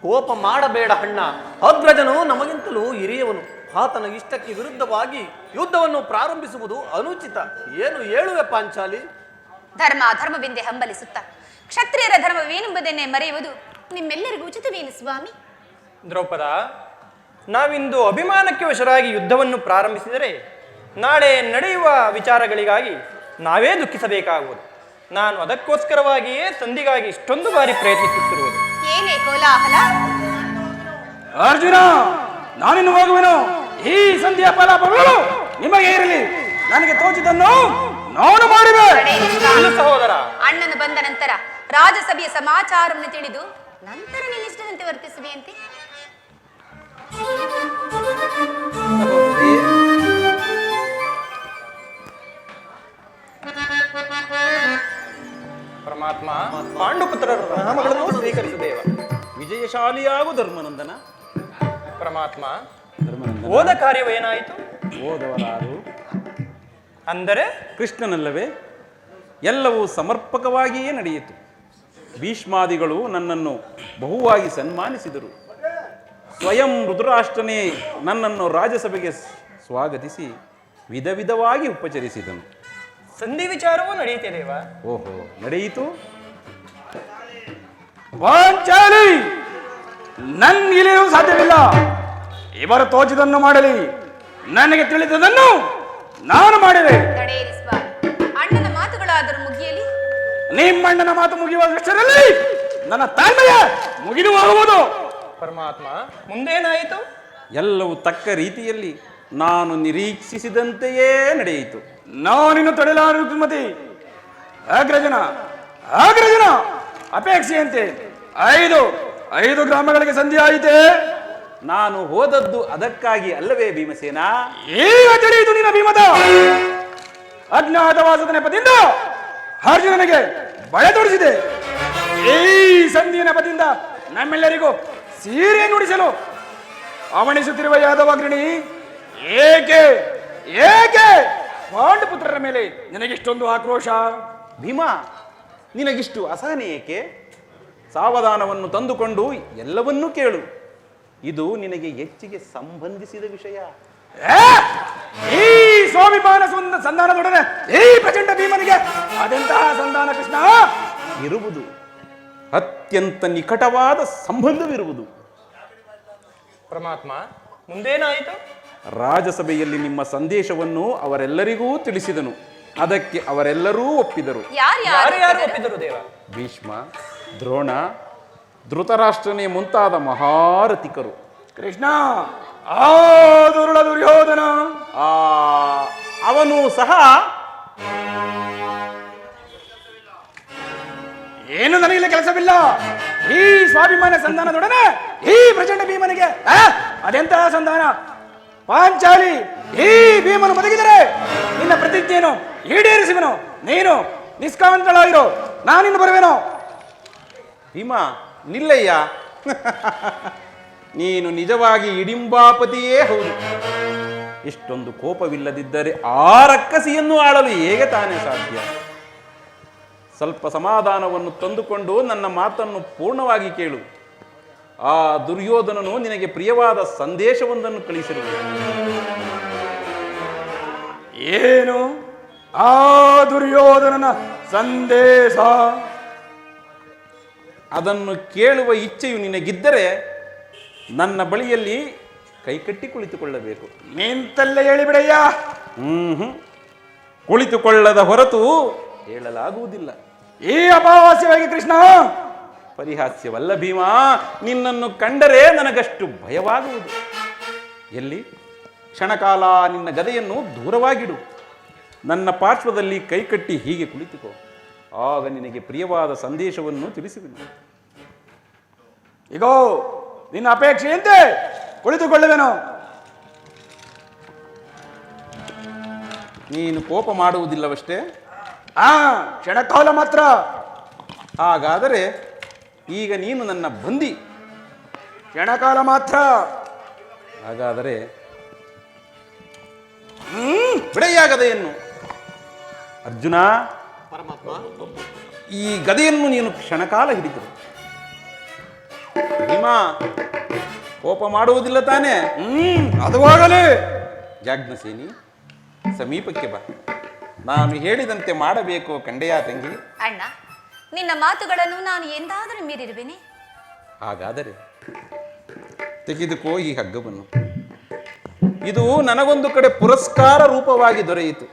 ಕೋಪ ಮಾಡಬೇಡ ಅಣ್ಣ, ಅಗ್ರಜನು ನಮಗಿಂತಲೂ ಹಿರಿಯವನು. ಆತನ ಇಷ್ಟಕ್ಕೆ ವಿರುದ್ಧವಾಗಿ ಯುದ್ಧವನ್ನು ಪ್ರಾರಂಭಿಸುವುದು ಅನುಚಿತ. ಏನು ಹೇಳುವೆ ಪಾಂಚಾಲಿ? ಧರ್ಮ ಅಧರ್ಮವೆಂದೇ ಹಂಬಲಿಸುತ್ತ ಕ್ಷತ್ರಿಯರ ಧರ್ಮವೇನೆಂಬುದನ್ನೇ ಮರೆಯುವುದು ನಿಮ್ಮೆಲ್ಲರಿಗೂ ಉಚಿತವೇನು ಸ್ವಾಮಿ? ದ್ರೌಪದ, ನಾವಿಂದು ಅಭಿಮಾನಕ್ಕೆ ವಶರಾಗಿ ಯುದ್ಧವನ್ನು ಪ್ರಾರಂಭಿಸಿದರೆ ನಾಳೆ ನಡೆಯುವ ವಿಚಾರಗಳಿಗಾಗಿ ನಾವೇ ದುಃಖಿಸಬೇಕಾಗುವುದು. ನಾನು ಅದಕ್ಕೋಸ್ಕರವಾಗಿಯೇ ಸಂಧಿಗಾಗಿ ಇಷ್ಟೊಂದು ಬಾರಿ ಪ್ರಯತ್ನಿಸುತ್ತಿರುವುದು. ಏನೇ ಕೋಲಾಹಲ? ಅರ್ಜುನ, ನಾನಿನ್ನು ಹೋಗುವೆನು. ಈ ಸಂಧಿಯ ಫಲಾಫಲಗಳು ನಿಮಗೆ ಇರಲಿ. ನನಗೆ ತೋಚಿದನ್ನು ನಾನು ಮಾಡುವೆ. ಸಹೋದರ, ಅಣ್ಣನು ಬಂದ ನಂತರ ರಾಜಸಭೆಯ ಸಮಾಚಾರವನ್ನು ತಿಳಿದು ನಂತರ ನಿನ್ನಿಷ್ಟದಂತೆ ವರ್ತಿಸುವೆಯಂತೆ. ಪರಮಾತ್ಮ ಪಾಂಡುಪುತ್ರರ ನಾಮಗಳನ್ನು ಸ್ವೀಕರಿಸುದೇವ. ವಿಜಯಶಾಲಿಯಾಗು ಧರ್ಮನಂದನ. ಪರಮಾತ್ಮ, ಧರ್ಮನಂದನ, ಹೋದ ಕಾರ್ಯವೇನಾಯಿತು? ಹೋದವರಾರು ಅಂದರೆ ಕೃಷ್ಣನಲ್ಲವೇ? ಎಲ್ಲವೂ ಸಮರ್ಪಕವಾಗಿಯೇ ನಡೆಯಿತು. ಭೀಷ್ಮಾದಿಗಳು ನನ್ನನ್ನು ಬಹುವಾಗಿ ಸನ್ಮಾನಿಸಿದರು. ಸ್ವಯಂ ರುದ್ರಾಷ್ಟನೇ ನನ್ನನ್ನು ರಾಜಸಭೆಗೆ ಸ್ವಾಗತಿಸಿ ವಿಧ ವಿಧವಾಗಿ ಉಪಚರಿಸಿದನು. ಸಂಧಿ ವಿಚಾರವೂ ನಡೆಯುತ್ತಿದೆವ? ಓಹೋ, ನಡೆಯಿತು. ಪಾಂಚಾಲಿ, ನನ್ಗಿಲಿಯೂ ಸಾಧ್ಯವಿಲ್ಲ. ಇವರು ತೋಚಿದನ್ನು ಮಾಡಲಿ, ನನಗೆ ತಿಳಿದದನ್ನು ನಾನು ಮಾಡುವೆ. ತಡೆಯಿರಿ ಸ್ವಾಮಿ, ಅಣ್ಣನ ಮಾತುಗಳಾದರೂ ಮುಗಿಯಲಿ. ನಿಮ್ಮಣ್ಣನ ಮಾತು ಮುಗಿಯುವಷ್ಟರಲ್ಲಿ ನನ್ನ ತಾಳ್ಮೆಯ ಮುಗಿದು ಹೋಗುವುದು. ಪರಮಾತ್ಮ, ಮುಂದೇನಾಯಿತು? ಎಲ್ಲವೂ ತಕ್ಕ ರೀತಿಯಲ್ಲಿ ನಾನು ನಿರೀಕ್ಷಿಸಿದಂತೆಯೇ ನಡೆಯಿತು. ನಾನಿನ್ನು ತಡೆಲಾರು ಸುಮತಿ. ಅಗ್ರಜನ ಅಪೇಕ್ಷೆಯಂತೆ 5 ಗ್ರಾಮಗಳಿಗೆ ಸಂಧಿ ಆಯಿತೆ. ನಾನು ಹೋದದ್ದು ಅದಕ್ಕಾಗಿ ಅಲ್ಲವೇ ಭೀಮಸೇನ? ಈಗ ತಿಳಿಯಿತು ನಿನ್ನ ಭೀಮದ ಅಜ್ಞಾತವಾಸದ ನೆಪದಿಂದ ಅರ್ಜುನನಿಗೆ ಭಯ ತೋರಿಸಿದೆ. ಈ ಸಂಧಿಯ ನೆಪದಿಂದ ನಮ್ಮೆಲ್ಲರಿಗೂ ಸೀರೆ ನುಡಿಸಲು ಅವಣಿಸುತ್ತಿರುವ ಯಾದವಾಗ್ರಣಿ ಏಕೆ ಪಾಂಡುಪುತ್ರರ ಮೇಲೆ ನಿನಗಿಷ್ಟೊಂದು ಆಕ್ರೋಶ? ಭೀಮ, ನಿನಗಿಷ್ಟು ಅಸಹನೆ ಏಕೆ? ಸಾವಧಾನವನ್ನು ತಂದುಕೊಂಡು ಎಲ್ಲವನ್ನೂ ಕೇಳು. ಇದು ನಿನಗೆ ಹೆಚ್ಚಿಗೆ ಸಂಬಂಧಿಸಿದ ವಿಷಯ. ಈ ಸ್ವಾಭಿಮಾನ ಸಂಧಾನದೊಡನೆ ಈ ಪ್ರಚಂಡ ಭೀಮನಿಗೆ ಅದೆಂತಹ ಸಂಧಾನ ಕೃಷ್ಣ? ಇರುವುದು, ಅತ್ಯಂತ ನಿಕಟವಾದ ಸಂಬಂಧವಿರುವುದು. ಪರಮಾತ್ಮ, ಮುಂದೇನಾಯಿತು? ರಾಜಸಭೆಯಲ್ಲಿ ನಿಮ್ಮ ಸಂದೇಶವನ್ನು ಅವರೆಲ್ಲರಿಗೂ ತಿಳಿಸಿದನು. ಅದಕ್ಕೆ ಅವರೆಲ್ಲರೂ ಒಪ್ಪಿದರು. ಯಾರು ಒಪ್ಪಿದರು ದೇವ? ಭೀಷ್ಮ, ದ್ರೋಣ, ಧೃತರಾಷ್ಟ್ರನೇ ಮುಂತಾದ ಮಹಾರಥಿಕರು. ಕೃಷ್ಣ, ಆ ದುರುಳ ದುರ್ಯೋಧನ ಅವನು ಸಹ ಏನು ನನಗಿಲ್ಲ ಕೆಲಸವಿಲ್ಲ. ಈ ಸ್ವಾಭಿಮಾನ ಸಂಧಾನದೊಡನೆ ಈ ಪ್ರಚಂಡ ಭೀಮನಿಗೆ ಅದೆಂತಹ ಸಂಧಾನ? ಪಾಂಚಾಲಿ, ಈ ಭೀಮನು ಬದುಕಿದರೆ ನಿನ್ನ ಪ್ರತಿಜ್ಞೆಯನ್ನು ಈಡೇರಿಸುವೆನು. ನೀನು ನಿಷ್ಕಾಂತಳಾಗಿರೋ, ನಾನಿನ್ನು ಬರುವೆನು. ಭೀಮ, ನಿಲ್ಲಯ್ಯ. ನೀನು ನಿಜವಾಗಿ ಇಡಿಂಬಾಪತಿಯೇ ಹೌದು. ಇಷ್ಟೊಂದು ಕೋಪವಿಲ್ಲದಿದ್ದರೆ ಆ ರಕ್ಕಸಿಯನ್ನು ಆಳಲು ಹೇಗೆ ತಾನೇ ಸಾಧ್ಯ? ಸ್ವಲ್ಪ ಸಮಾಧಾನವನ್ನು ತಂದುಕೊಂಡು ನನ್ನ ಮಾತನ್ನು ಪೂರ್ಣವಾಗಿ ಕೇಳು. ಆ ದುರ್ಯೋಧನನು ನಿನಗೆ ಪ್ರಿಯವಾದ ಸಂದೇಶವೊಂದನ್ನು ಕಳಿಸಿರುವುದು. ಏನು ಆ ದುರ್ಯೋಧನನ ಸಂದೇಶ? ಅದನ್ನು ಕೇಳುವ ಇಚ್ಛೆಯು ನಿನಗಿದ್ದರೆ ನನ್ನ ಬಳಿಯಲ್ಲಿ ಕೈಕಟ್ಟಿ ಕುಳಿತುಕೊಳ್ಳಬೇಕು. ನಿಂತಲ್ಲೇ ಹೇಳಿಬಿಡಯ್ಯ. ಕುಳಿತುಕೊಳ್ಳದ ಹೊರತು ಹೇಳಲಾಗುವುದಿಲ್ಲ. ಈ ಅಮಾವಾಸ್ಯವಾಗಿ ಕೃಷ್ಣ ಪರಿಹಾಸ್ಯವಲ್ಲ ಭೀಮಾ, ನಿನ್ನನ್ನು ಕಂಡರೆ ನನಗಷ್ಟು ಭಯವಾಗುವುದು. ಎಲ್ಲಿ ಕ್ಷಣಕಾಲ ನಿನ್ನ ಗದೆಯನ್ನು ದೂರವಾಗಿಡು, ನನ್ನ ಪಾರ್ಶ್ವದಲ್ಲಿ ಕೈಕಟ್ಟಿ ಹೀಗೆ ಕುಳಿತುಕೋ, ಆಗ ನಿನಗೆ ಪ್ರಿಯವಾದ ಸಂದೇಶವನ್ನು ತಿಳಿಸುವೆನು. ಈಗೋ ನಿನ್ನ ಅಪೇಕ್ಷೆಯಂತೆ ಕುಳಿತುಕೊಳ್ಳುವೆನು. ನೀನು ಕೋಪ ಮಾಡುವುದಿಲ್ಲವಷ್ಟೇ? ಕ್ಷಣಕಾಲ ಮಾತ್ರ. ಹಾಗಾದರೆ ಈಗ ನೀನು ನನ್ನ ಬಂದಿ. ಕ್ಷಣಕಾಲ ಮಾತ್ರ. ಹಾಗಾದರೆ ಬಿಡೆಯ ಗದೆಯನ್ನು. ಅರ್ಜುನ, ಈ ಗದೆಯನ್ನು ನೀನು ಕ್ಷಣಕಾಲ ಹಿಡಿದರು. ಭೀಮಾ, ಕೋಪ ಮಾಡುವುದಿಲ್ಲ ತಾನೇ? ಅದು ಹೋಗಲಿ. ಜಾಜ್ಞಸೇನಿ, ಸಮೀಪಕ್ಕೆ ಬಾ. ನಾನು ಹೇಳಿದಂತೆ ಮಾಡಬೇಕು ಕಂಡೆಯ ತಂಗಿ. ಅಣ್ಣ, ನಿನ್ನ ಮಾತುಗಳನ್ನು ನಾನು ಎಂದಾದರೂ ಮೀರಿರುವೆನೆ? ಹಾಗಾದರೆ ತೆಗೆದುಕೋ ಈ ಹಗ್ಗವನ್ನು. ಇದು ನನಗೊಂದು ಕಡೆ ಪುರಸ್ಕಾರ ರೂಪವಾಗಿ ದೊರೆಯಿತು.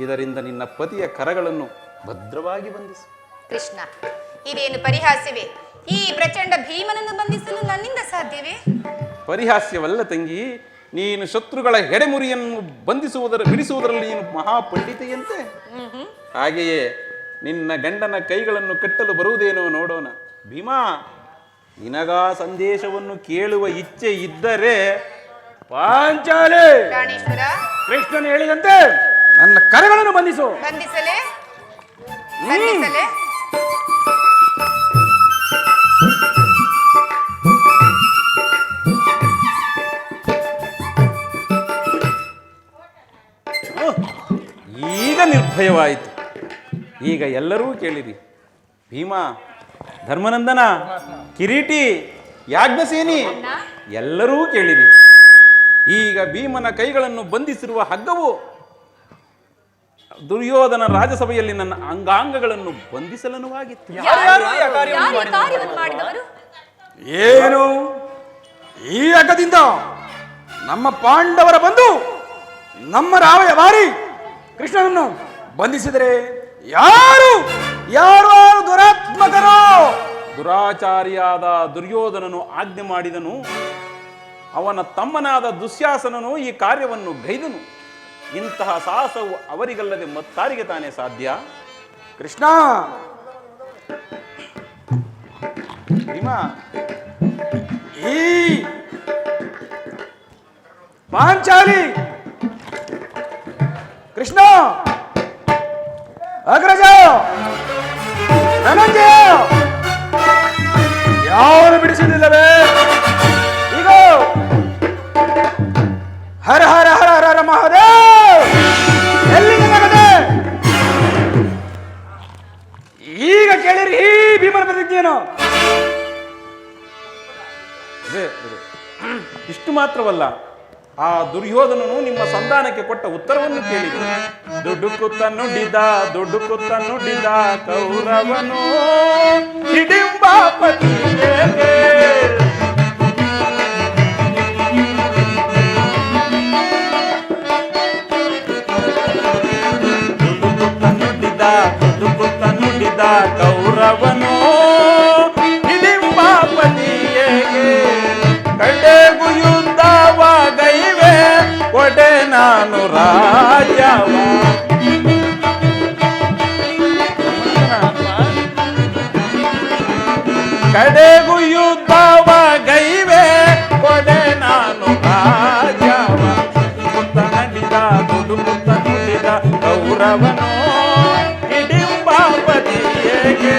ಇದರಿಂದ ನಿನ್ನ ಪತಿಯ ಕರಗಳನ್ನು ಭದ್ರವಾಗಿ ಬಂಧಿಸು. ಕೃಷ್ಣ, ಇದೇನು ಪರಿಹಾಸ್ಯವೇ? ಈ ಪ್ರಚಂಡ ಭೀಮನನ್ನು ಬಂಧಿಸಲು ನನ್ನಿಂದ ಸಾಧ್ಯವೇ? ಪರಿಹಾಸ್ಯವಲ್ಲ ತಂಗಿ, ನೀನು ಶತ್ರುಗಳ ಹೆಡೆಮುರಿಯನ್ನು ಬಿಡಿಸುವುದರಲ್ಲಿ ನೀನು ಮಹಾಪಂಡಿತೆಯಂತೆ. ಹಾಗೆಯೇ ನಿನ್ನ ಗಂಡನ ಕೈಗಳನ್ನು ಕಟ್ಟಲು ಬರುವುದೇನೋ ನೋಡೋಣ. ಭೀಮಾ, ನಿನಗಾ ಸಂದೇಶವನ್ನು ಕೇಳುವ ಇಚ್ಛೆ ಇದ್ದರೆ ಪಾಂಚಾಲಿ, ಪ್ರಾಣೇಶ್ವರ, ಕೃಷ್ಣನು ಹೇಳಿದಂತೆ ನನ್ನ ಕರಗಳನ್ನು ಬಂಧಿಸು. ಬಂಧಿಸಲೇ? ಬಂಧಿಸಲೇ? ಈಗ ನಿರ್ಭಯವಾಯಿತು. ಈಗ ಎಲ್ಲರೂ ಕೇಳಿರಿ. ಭೀಮಾ, ಧರ್ಮನಂದನ, ಕಿರೀಟಿ, ಯಾಜ್ಞಸೇನಿ, ಎಲ್ಲರೂ ಕೇಳಿರಿ. ಈಗ ಭೀಮನ ಕೈಗಳನ್ನು ಬಂಧಿಸಿರುವ ಹಗ್ಗವು ದುರ್ಯೋಧನ ರಾಜಸಭೆಯಲ್ಲಿ ನನ್ನ ಅಂಗಾಂಗಗಳನ್ನು ಬಂಧಿಸಲನುವಾಗಿತ್ತು. ಯಾರು ಈ ಕಾರ್ಯವನ್ನು ಮಾಡಿದವರು? ಏನು ಈ ಹಗ್ಗದಿಂದ ನಮ್ಮ ಪಾಂಡವರ ಬಂಧು ನಮ್ಮ ರಾವಯ ಬಾರಿ ಕೃಷ್ಣನನ್ನು ಬಂಧಿಸಿದರೆ ಯಾರು ಯಾರು ದುರಾತ್ಮಕರೋ? ದುರಾಚಾರಿಯಾದ ದುರ್ಯೋಧನನು ಆಜ್ಞೆ ಮಾಡಿದನು. ಅವನ ತಮ್ಮನಾದ ದುಶ್ಯಾಸನನು ಈ ಕಾರ್ಯವನ್ನು ಗೈದನು. ಇಂತಹ ಸಾಹಸವು ಅವರಿಗಲ್ಲದೆ ಮತ್ತಾರಿಗೆ ತಾನೇ ಸಾಧ್ಯ? ಕೃಷ್ಣ, ಭೀಮಾ, ಈ ಪಾಂಚಾಲಿ, ಕೃಷ್ಣ, ಅಗ್ರಜ, ಧನಂಜಯ ಯಾರು ಬಿಡಿಸುವುದಿಲ್ಲವೇ? ಈಗ ಹರ ಹರ ಹರ ಹರ ಹರ ಮಹಾದೇವ್, ಎಲ್ಲಿಗೆ ನಗದೆ? ಈಗ ಕೇಳಿರಿ ಈ ಭೀಮನ ಪ್ರತಿಜ್ಞೆಯನ್ನು. ಇಷ್ಟು ಮಾತ್ರವಲ್ಲ, ಆ ದುರ್ಯೋಧನನು ನಿಮ್ಮ ಸಂಧಾನಕ್ಕೆ ಕೊಟ್ಟ ಉತ್ತರವನ್ನು ಕೇಳಿದ. ದುಡ್ಡುಕುತ್ತ ನುಡಿದ ಕೌರವನು ಹಿಡಿಂಬಾಪತಿಗೆ. ದುಡ್ಡುಕುತ್ತ ನುಡಿದ ಕೌರವನು ಹಿಡಿಂಬಾಪತಿಗೆ. ಕಡೆಗೂ ಯುದ್ಧವಾಗೈವೆ ಕೊಡೆ ನಾನು ರಾಜವ. ಕಡೆಗೂ ಯುದ್ಧವಾಗೈವೆ ಕೊಡೆ ನಾನು ರಾಜವ. ದುಡುಕುತ್ತ ನುಡಿದ ಕೌರವನು ಹಿಡಿಂಬಾಪತಿಯೇಗೆ.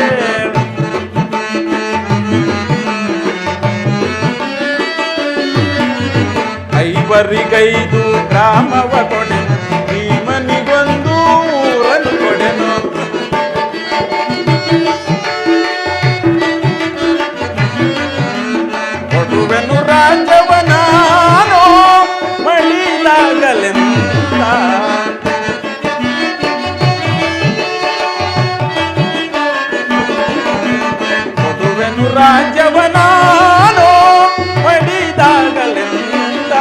ಐವರಿಗೈದು ಗ್ರಾಮವ ಕೊಡೆನು, ಭೀಮನಿಗೊಂದು ಊರನ್ನು ಕೊಡೆನು. ರಾಜ್ಯವನಾನೋ ಪಡಿದಾಗಲೆಂದ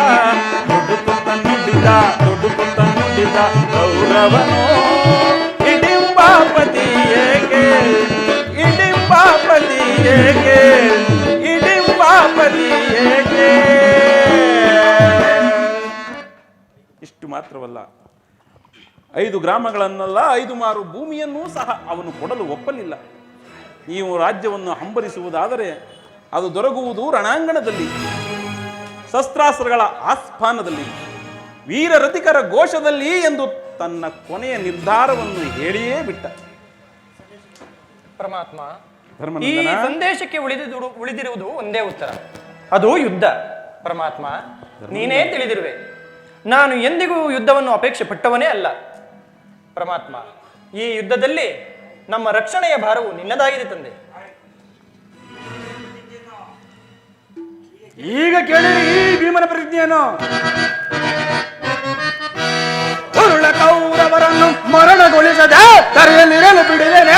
ದುಡುಕುತ್ತ ನುಡಿದ ಗೌರವನೋ ಇಡಿಂಬಾಪತಿ ಏಕೆ ಇಡಿಂಬಾಪತಿ ಏಕೆ ಇಡಿಂಬಾಪತಿ ಏಕೆ. ಇಷ್ಟು ಮಾತ್ರವಲ್ಲ, 5 ಗ್ರಾಮಗಳನ್ನಲ್ಲ 5 ಮಾರು ಭೂಮಿಯನ್ನೂ ಸಹ ಅವನು ಕೊಡಲು ಒಪ್ಪಲಿಲ್ಲ. ನೀವು ರಾಜ್ಯವನ್ನು ಹಂಬಲಿಸುವುದಾದರೆ ಅದು ದೊರಕುವುದು ರಣಾಂಗಣದಲ್ಲಿ, ಶಸ್ತ್ರಾಸ್ತ್ರಗಳ ಆಸ್ಥಾನದಲ್ಲಿ, ವೀರರತಿಕರ ಘೋಷದಲ್ಲಿ ಎಂದು ತನ್ನ ಕೊನೆಯ ನಿರ್ಧಾರವನ್ನು ಹೇಳಿಯೇ ಬಿಟ್ಟ. ಪರಮಾತ್ಮ, ಈ ಧರ್ಮನಂದನ, ಸಂದೇಶಕ್ಕೆ ಉಳಿದಿರುವುದು ಒಂದೇ ಉತ್ತರ, ಅದು ಯುದ್ಧ. ಪರಮಾತ್ಮ, ನೀನೇ ತಿಳಿದಿರುವೆ, ನಾನು ಎಂದಿಗೂ ಯುದ್ಧವನ್ನು ಅಪೇಕ್ಷೆ ಪಟ್ಟವನೇ ಅಲ್ಲ. ಪರಮಾತ್ಮ, ಈ ಯುದ್ಧದಲ್ಲಿ ನಮ್ಮ ರಕ್ಷಣೆಯ ಭಾರವು ನಿನ್ನದಾಗಿದೆ ತಂದೆ. ಈಗ ಕೇಳಿರಿ ಈ ಭೀಮನ ಪ್ರತಿಜ್ಞೆಯನ್ನು. ಉರುಳ ಕೌರವರನ್ನು ಮರಣಗೊಳಿಸದೆ ತರೆಯಲ್ಲಿರಲು ಬಿಡುವೇನೆ.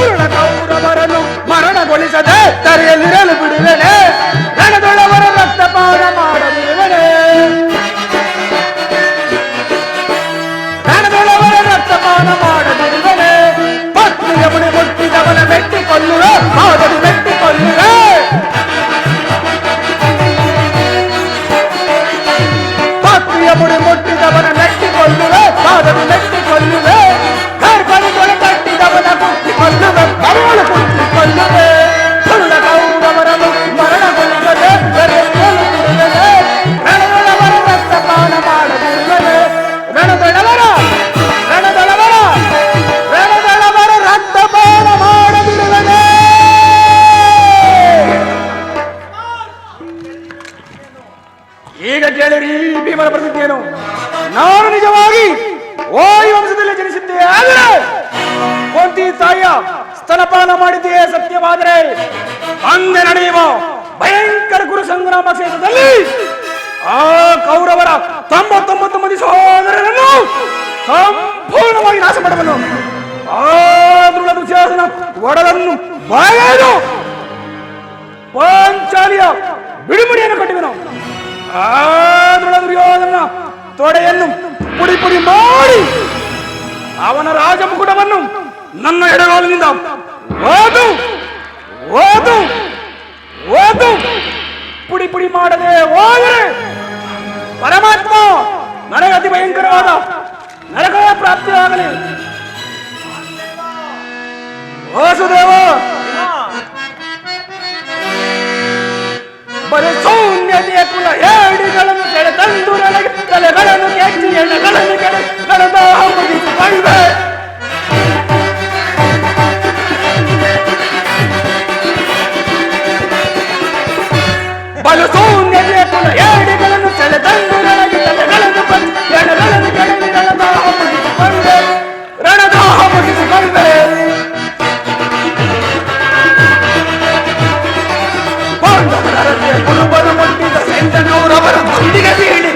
ಉರುಳ ಕೌರವರನ್ನು ಮರಣಗೊಳಿಸದೆ ತರೆಯಲ್ಲಿರಲು ಬಿಡುವೇನೆ. ರಣದೊಳವರ ರಕ್ತಪಾನ ಮಾಡದಿರುವೆನೆ. ರಣದೊಳವರ ರಕ್ತಪಾನ ಮಾಡದಿರುವೆನೆ. ಪತ್ನಿಯ ಮುಡಿ ಮುಟ್ಟಿದವನ ಮೆಟ್ಟಿಕೊಳ್ಳುವೆ, ಮಾದರಿ ಮೆಟ್ಟಿಕೊಳ್ಳುವೆ. ಪತ್ನಿಯ ಮುಡಿ ಮುಟ್ಟಿದವನ ಮೆಟ್ಟಿಕೊಳ್ಳುವೆ, ಮಾದರಿ ಮೆಟ್ಟಿಕೊಳ್ಳುವೆ. ಗರ್ಭಣಿಗೊಳ ಕಟ್ಟಿದವನ ಕುಟ್ಟಿಕೊಳ್ಳುವೆ, ಮರಳು ಕುಟ್ಟಿಕೊಳ್ಳುವೆ. ಸುಳ್ಳ ಕೌರವರನ್ನು ಮರಣಗೊಳಿಸದೆ ಬರೆಯಲು ಬಿಡುವೆನೆ. ರಣದೊಳವರ ರಕ್ತಪಾನ ಮಾಡದಿರುವೆನೆ. ರಣದೊಳವರ ರಕ್ತಪಾನ ಮಾಡದಿರುವೆನೆ. ಈಗ ಕೇಳಿರಿ ಭೀಮನ ಪ್ರತಿಜ್ಞೆಯನ್ನು. ನಾನು ನಿಜವಾಗಿ ವಾಯು ವಂಶದಲ್ಲಿ ಜನಿಸಿದ್ದೆ ಆದರೆ ಕೊಂತಿ ತಾಯಿಯ ಸ್ತನಪಾನ ಮಾಡಿದೆಯೇ ಸತ್ಯವಾದರೆ ಅಂದೆ ನಡೆಯುವ ಭಯಂಕರ ಕುರು ಸಂಗ್ರಾಮ ಕ್ಷೇತ್ರದಲ್ಲಿ ಆ ಕೌರವರ 99 ಮಂದಿ ಸಹೋದರರನ್ನು ಸಂಪೂರ್ಣವಾಗಿ ನಾಶ ಮಾಡಬಲ್ಲ. ಆ ದೃಢ ದುಶ್ಯಾಸನ ಒಡಲನ್ನು ಬಾಯಲು ಪಾಂಚಾಲಿಯ ಬಿಡಿಮುಡಿಯನ್ನು ಕಟ್ಟಿದನು. ಆ ದೃಢ ದುರ್ಯೋಧನ ತೊಡೆಯನ್ನು ಪುಡಿ ಪುಡಿ ಮಾಡಿ ಅವನ ರಾಜ ಮುಕುಟವನ್ನು ನನ್ನ ಎಡಗಾಲಿನಿಂದ ಓದು ಓದು ಓದು ಪುಡಿ ಪುಡಿ ಮಾಡದೆ ಹೋದರೆ ಪರಮಾತ್ಮ ನನಗೆ ಅತಿ ಭಯಂಕರವಾದ ನರಕದ ಪ್ರಾಪ್ತಿಯಾಗಲಿ. ವಾಸುದೇವ, ಬಲು ಶೂನ್ಯತೆಯ ಕುಲ ಏಡಿಗಳನ್ನು ಸೆಳೆ ತಂದು ನನಗೆ ತಲೆಗಳನ್ನು ಕೆಚ್ಚಿ ಎಣ್ಣೆಗಳನ್ನು ಕೆಡೆ ಕಳೆದ ಮುಗಿಸಿಕೊಂಡೆ. ಬಲು ಶೂನ್ಯತೆಯ ಕುಲ ಏಡಿಗಳನ್ನು ಸೆಳೆ ತಂದು ನನಗೆ ತಲೆಗಳನ್ನು ಬಂದು ಎಣ್ಣೆಗಳನ್ನು ಕೆಡವಿ ರಣದಾಹ ಮುಗಿಸಿಕೊಂಡೆ. ರಣದಾಹ ಮುಗಿಸಿಕೊಂಡೆ. ಕುರುಬನು ಮುಟ್ಟಿದ ಸೆಂಟನೂರವರ ಗುಂಡಿಗೆ ಬೀಳಿ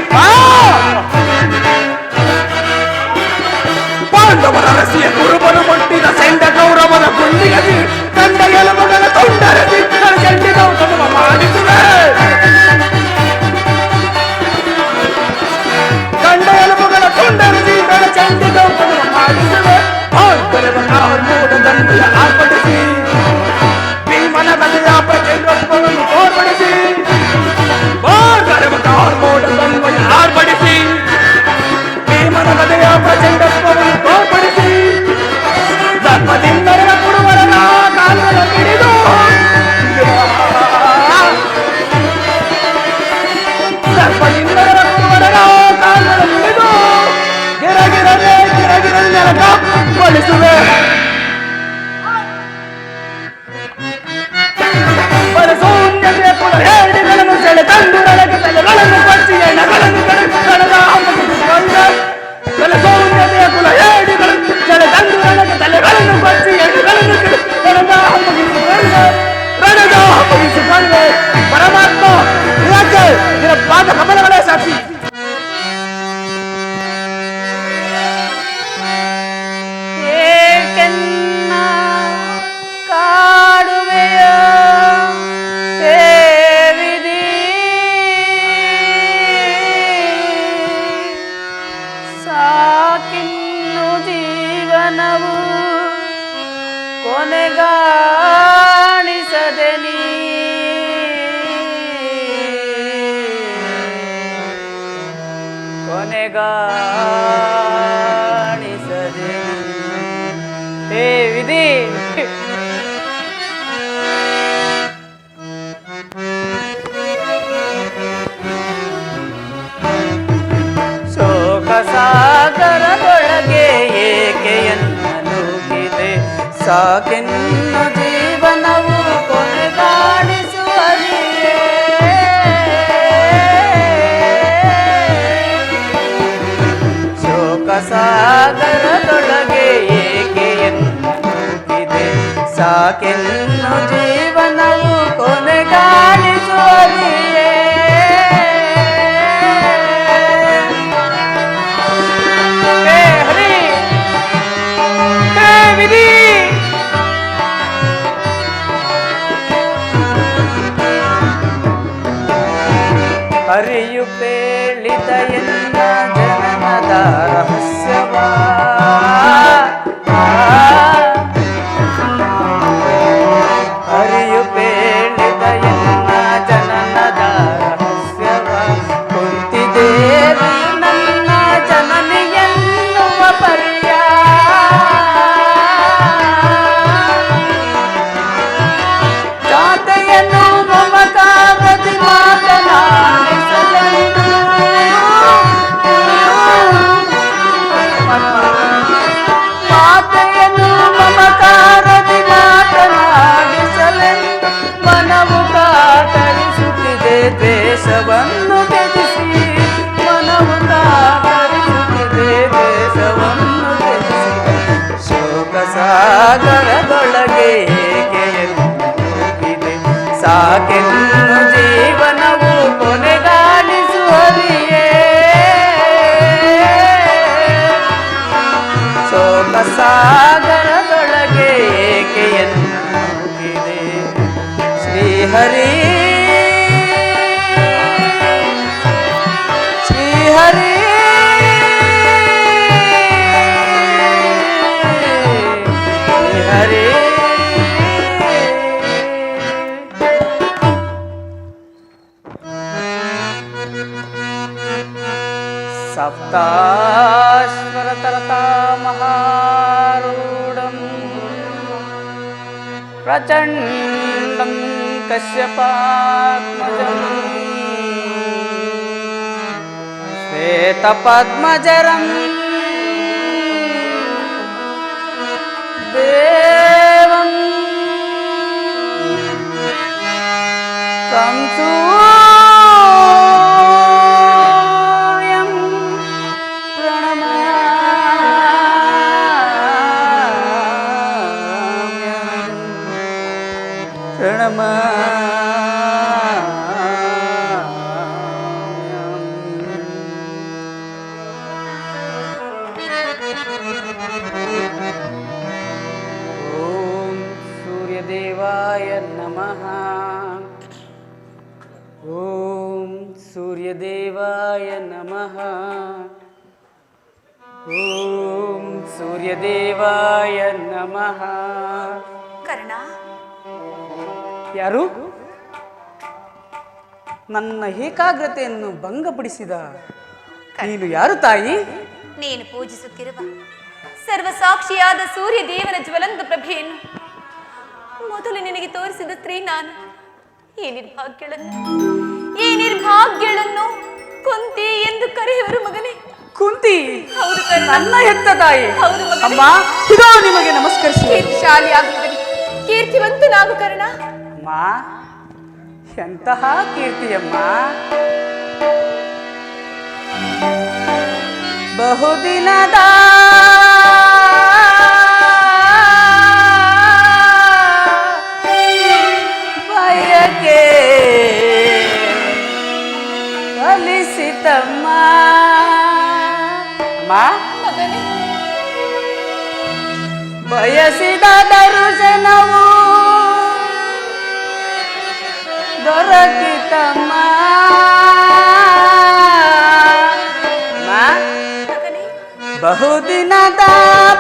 ಪಾಂಡವರ ರಸಿಯ ಕುರುಬನು ಮುಟ್ಟಿದ ಸೆಂಟನೂರವರ ಗುಂಡಿಗೆ ಬೀಳಿ ಕಂಡ ಎಲುಬುಗಳ ತುಂಡರಸಿ ಚಂಡಿ ಗೌತಮ ಮಾಡಿಸುವೆ. ಕಂಡ ಎಲುಬುಗಳ ತುಂಡರಸಿ ಚಂಡಿ ಗೌತಮ ಮಾಡಿಸುವೆ. ಮೂಢದಂತೆಯ ಆರ್ಪಡಿಸಿ ಭೀಮನ ಬಗೆಯ ಪ್ರಚಂಡವನ್ನು ತೋರ್ಪಡಿಸಿ ಮೂಢದಂತೆಯ ಆರ್ಪಡಿಸಿ ಭೀಮನ ಬಗೆಯ ಪ್ರಚಂಡತ್ವವನ್ನು ತೋರ್ಪಡಿಸಿ ಧರ್ಮದಿಂದರ ಕುರುವರನ ಕಾಲದ ಹಿಡಿದು ಧರ್ಮದಿಂದರ ಕುರುವರನ ಕಾಲದ ಹಿಡಿದು ಗಿರಗಿರದೆ ನರಕಗೊಳಿಸುವೆ. ಶೂನ್ಯತೆಯ ಕುಲ ಏಡಿಗಳನ್ನು ಸೆಳೆ ತಂದು ನನಗೆ ತಲೆಗಳನ್ನು ಕೊಚ್ಚಿ ಎಣ್ಣೆಗಳನ್ನು ಕಳೆದ ಮುಗಿಸಿಕೊಂಡೆ. ಶೂನ್ಯತೆಯ ಕುಲ ಏಡಿಗಳನ್ನು ಸೆಳೆ ತಂದು ನನಗೆ ತಲೆಗಳನ್ನು ಕೊಚ್ಚಿ ಎಣ್ಣೆಗಳನ್ನು ಕಳೆದ ಮುಗಿಸಿಕೊಂಡೆ. ರಣದ ಮುಗಿಸಿಕೊಂಡೆ. ಪರಮಾತ್ಮ, ಇದಕ್ಕೆ ನಿನ್ನ ಪಾದ ಕಮಲಗಳೇ ಸಾಕ್ಷಿ. ಏಕೆನ್ನ ಜೀವನವು ಕೊನೆಗಾಣಿಸದೆ ನೀ ಕೊನೆಗಾಣಿಸದೆ ಹೇ ವಿಧಿ ಶೋಕ ಸಾಗರದೊಳಗೆ ಏಕೆಯನ್ನು ನುಗ್ಗಿದೆ ಸಾಕೆನ್ನ ಜೀವನವು ಕೊನೆಗಾಣಿಸುವರಿಯೇ ಶೋಕ ಸಾಗರದೊಳಗೆ ಏಕೆಯನ್ನು ನುಗ್ಗಿದೆ ಸಾಕೆನ್ನು ಜೀವನವು ಕೊನೆಗಾಣಿಸುವರಿಯೇ ಹರಿಯು ಪೇಳಿದ ಎನ್ನ ಜನನದ ರಹಸ್ಯವ ಹರಿಯು ಪೇಳಿದ ಎನ್ನ ಜನನದ ರಹಸ್ಯವ ಕುಂತಿದೇವಿ ನನ್ನ ಜನನಿ ಎನ್ನುವ ಪರಿಯ ಜಾತೆಯನ್ನು ಮಮಕಾರದಿ ಮಾತೆಯನ್ನು ಮಮಕಾರದಿ ಮಾತನಾಡಿಸಲೆಂದು ಮನವು ಕಾತರಿಸುತ್ತಿದೆ ದ್ವೇಷವನ್ನು ತ್ಯಜಿಸಿ ಮನವು ಕಾತರಿಸುತ್ತಿದೆ ದ್ವೇಷವನ್ನು ತ್ಯಜಿಸಿ ಶೋಕ ಸಾಗರದೊಳಗೆ ಏಕೆಯನ್ನು ನುಗ್ಗಿದೆ ಸಾಕೆನ್ನು ಜೀವನವು ಕೊನೆಗಾಣಿಸುವರಿಯೇ ಶೋಕ ಸಾಗರದೊಳಗೆ ಏಕೆಯನ್ನು ನುಗ್ಗಿದೆ ಶ್ರೀಹರಿ ಶ್ರೀಹರಿ ಶ್ರೀಹರಿ सप्ताश्वरतरता महारूढं प्रचण्डं कश्यपात्मजं श्वेतपद्मजरं देवं ಓಂ ಸೂರ್ಯದೇವಾಯ ನಮಃ ಓಂ ಸೂರ್ಯದೇವಾಯ ನಮಃ ಓಂ ಸೂರ್ಯದೇವಾಯ ನಮಃ ಕರ್ಣ, ಯಾರು ನನ್ನ ಏಕಾಗ್ರತೆಯನ್ನು ಭಂಗಪಡಿಸಿದ ನೀನು ಯಾರು ತಾಯಿ? ನೀನು ಪೂಜಿಸುತ್ತಿರುವ ಸರ್ವಸಾಕ್ಷಿಯಾದ ಸೂರ್ಯ ದೇವನ ಜ್ವಲಂತ ಪ್ರಭೆಯನ್ನು ಮೊದಲು ನಿನಗೆ ತೋರಿಸಿದ ಸ್ತ್ರೀ ನಾನು. ಈ ನಿರ್ಭಾಗ್ಯಳನ್ನು ಕುಂತಿ ಎಂದು ಕರೆಯುವರು ಮಗನೇ. ಕುಂತಿ? ಹೌದು ಕರ್ಣ, ನನ್ನ ಹೆತ್ತ ತಾಯಿ. ಹೌದು ಮಗನೇ. ಅಮ್ಮ, ಇದೋ ನಿಮಗೆ ನಮಸ್ಕರಿಸಿ. ಕೀರ್ತಿಶಾಲಿಯಾಗು ಮಗನೇ, ಕೀರ್ತಿವಂತನಾಗು ಕರ್ಣ. ಅಮ್ಮ, ಎಂತಹ ಕೀರ್ತಿಯಮ್ಮ. ಬಹುದಿನದ ಬಯಕೆ ಫಲಿಸಿತಮ್ಮ. ಮಗನೇ, ಬಯಸಿದ ದರ್ಶನವು ದೊರಕಿತಮ್ಮ. ಬಹುದಿನದ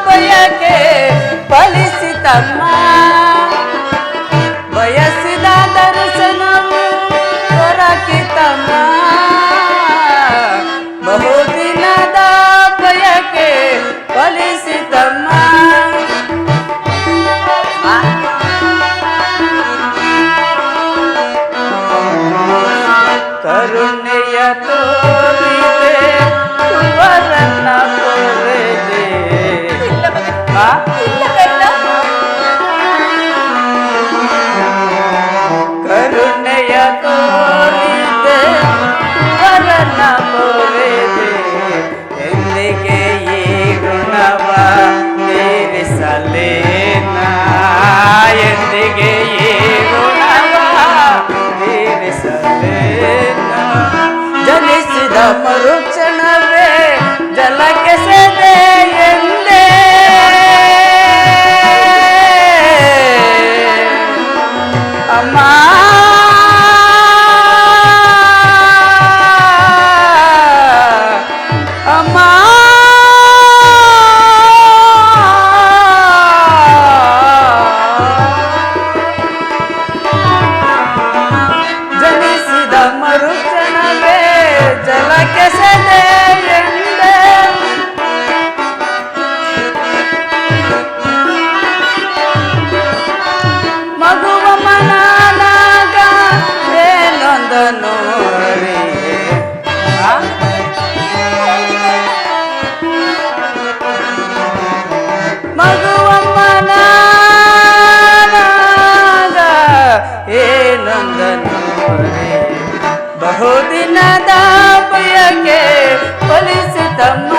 ಬಯಕೆ ಫಲಿಸಿತಮ್ಮ ಬಯಸಿದ ದರ್ಶನವು ದೊರಕಿತಮ್ಮ ಬಹುದಿನದ ಬಯಕೆ ಫಲಿಸಿತಮ್ಮ ಕರುಣೆಯ ತೋರಿದೆ ಕುವರನ್ನ ಕೊರೆದೆ ಇಲ್ಲ ಮಗನೇ, ಆ? ಇಲ್ಲ ಕರ್ಣ. ಕರುಣೆಯ ತೋರಿದೆ ಕುವರನ್ನ ಕೊರೆದೆ ಎಂದಿಗೆ ಈ ಋಣವ ತೀರಿಸಲೇನ ಎಂದಿಗೆ ಈ ಋಣವ ತೀರಿಸಲೇನ ಜನಿಸಿದ ಮರುಕ್ಷಣವೇ ಜಲಕ್ಕೆ ಸೆದೆ ಎಂದೇ ಅಮ್ಮ ಅಮ್ಮ ಜನಿಸಿದ ಮರುಕ್ಷಣವೇ ಜಲಕ್ಕೆ ಸೆದೆ ಎಂದೇ ಮಗುವ ಮನನಾಗ ಏನೊಂದನು ಅರಿಯೆ. ಆ? ಮಗುವ ಮನನಾಗ ಏನೊಂದನು ಅರಿಯೆ. ಬಹುದಿನದ ಬಯಕೆ ಫಲಿಸಿತಮ್ಮ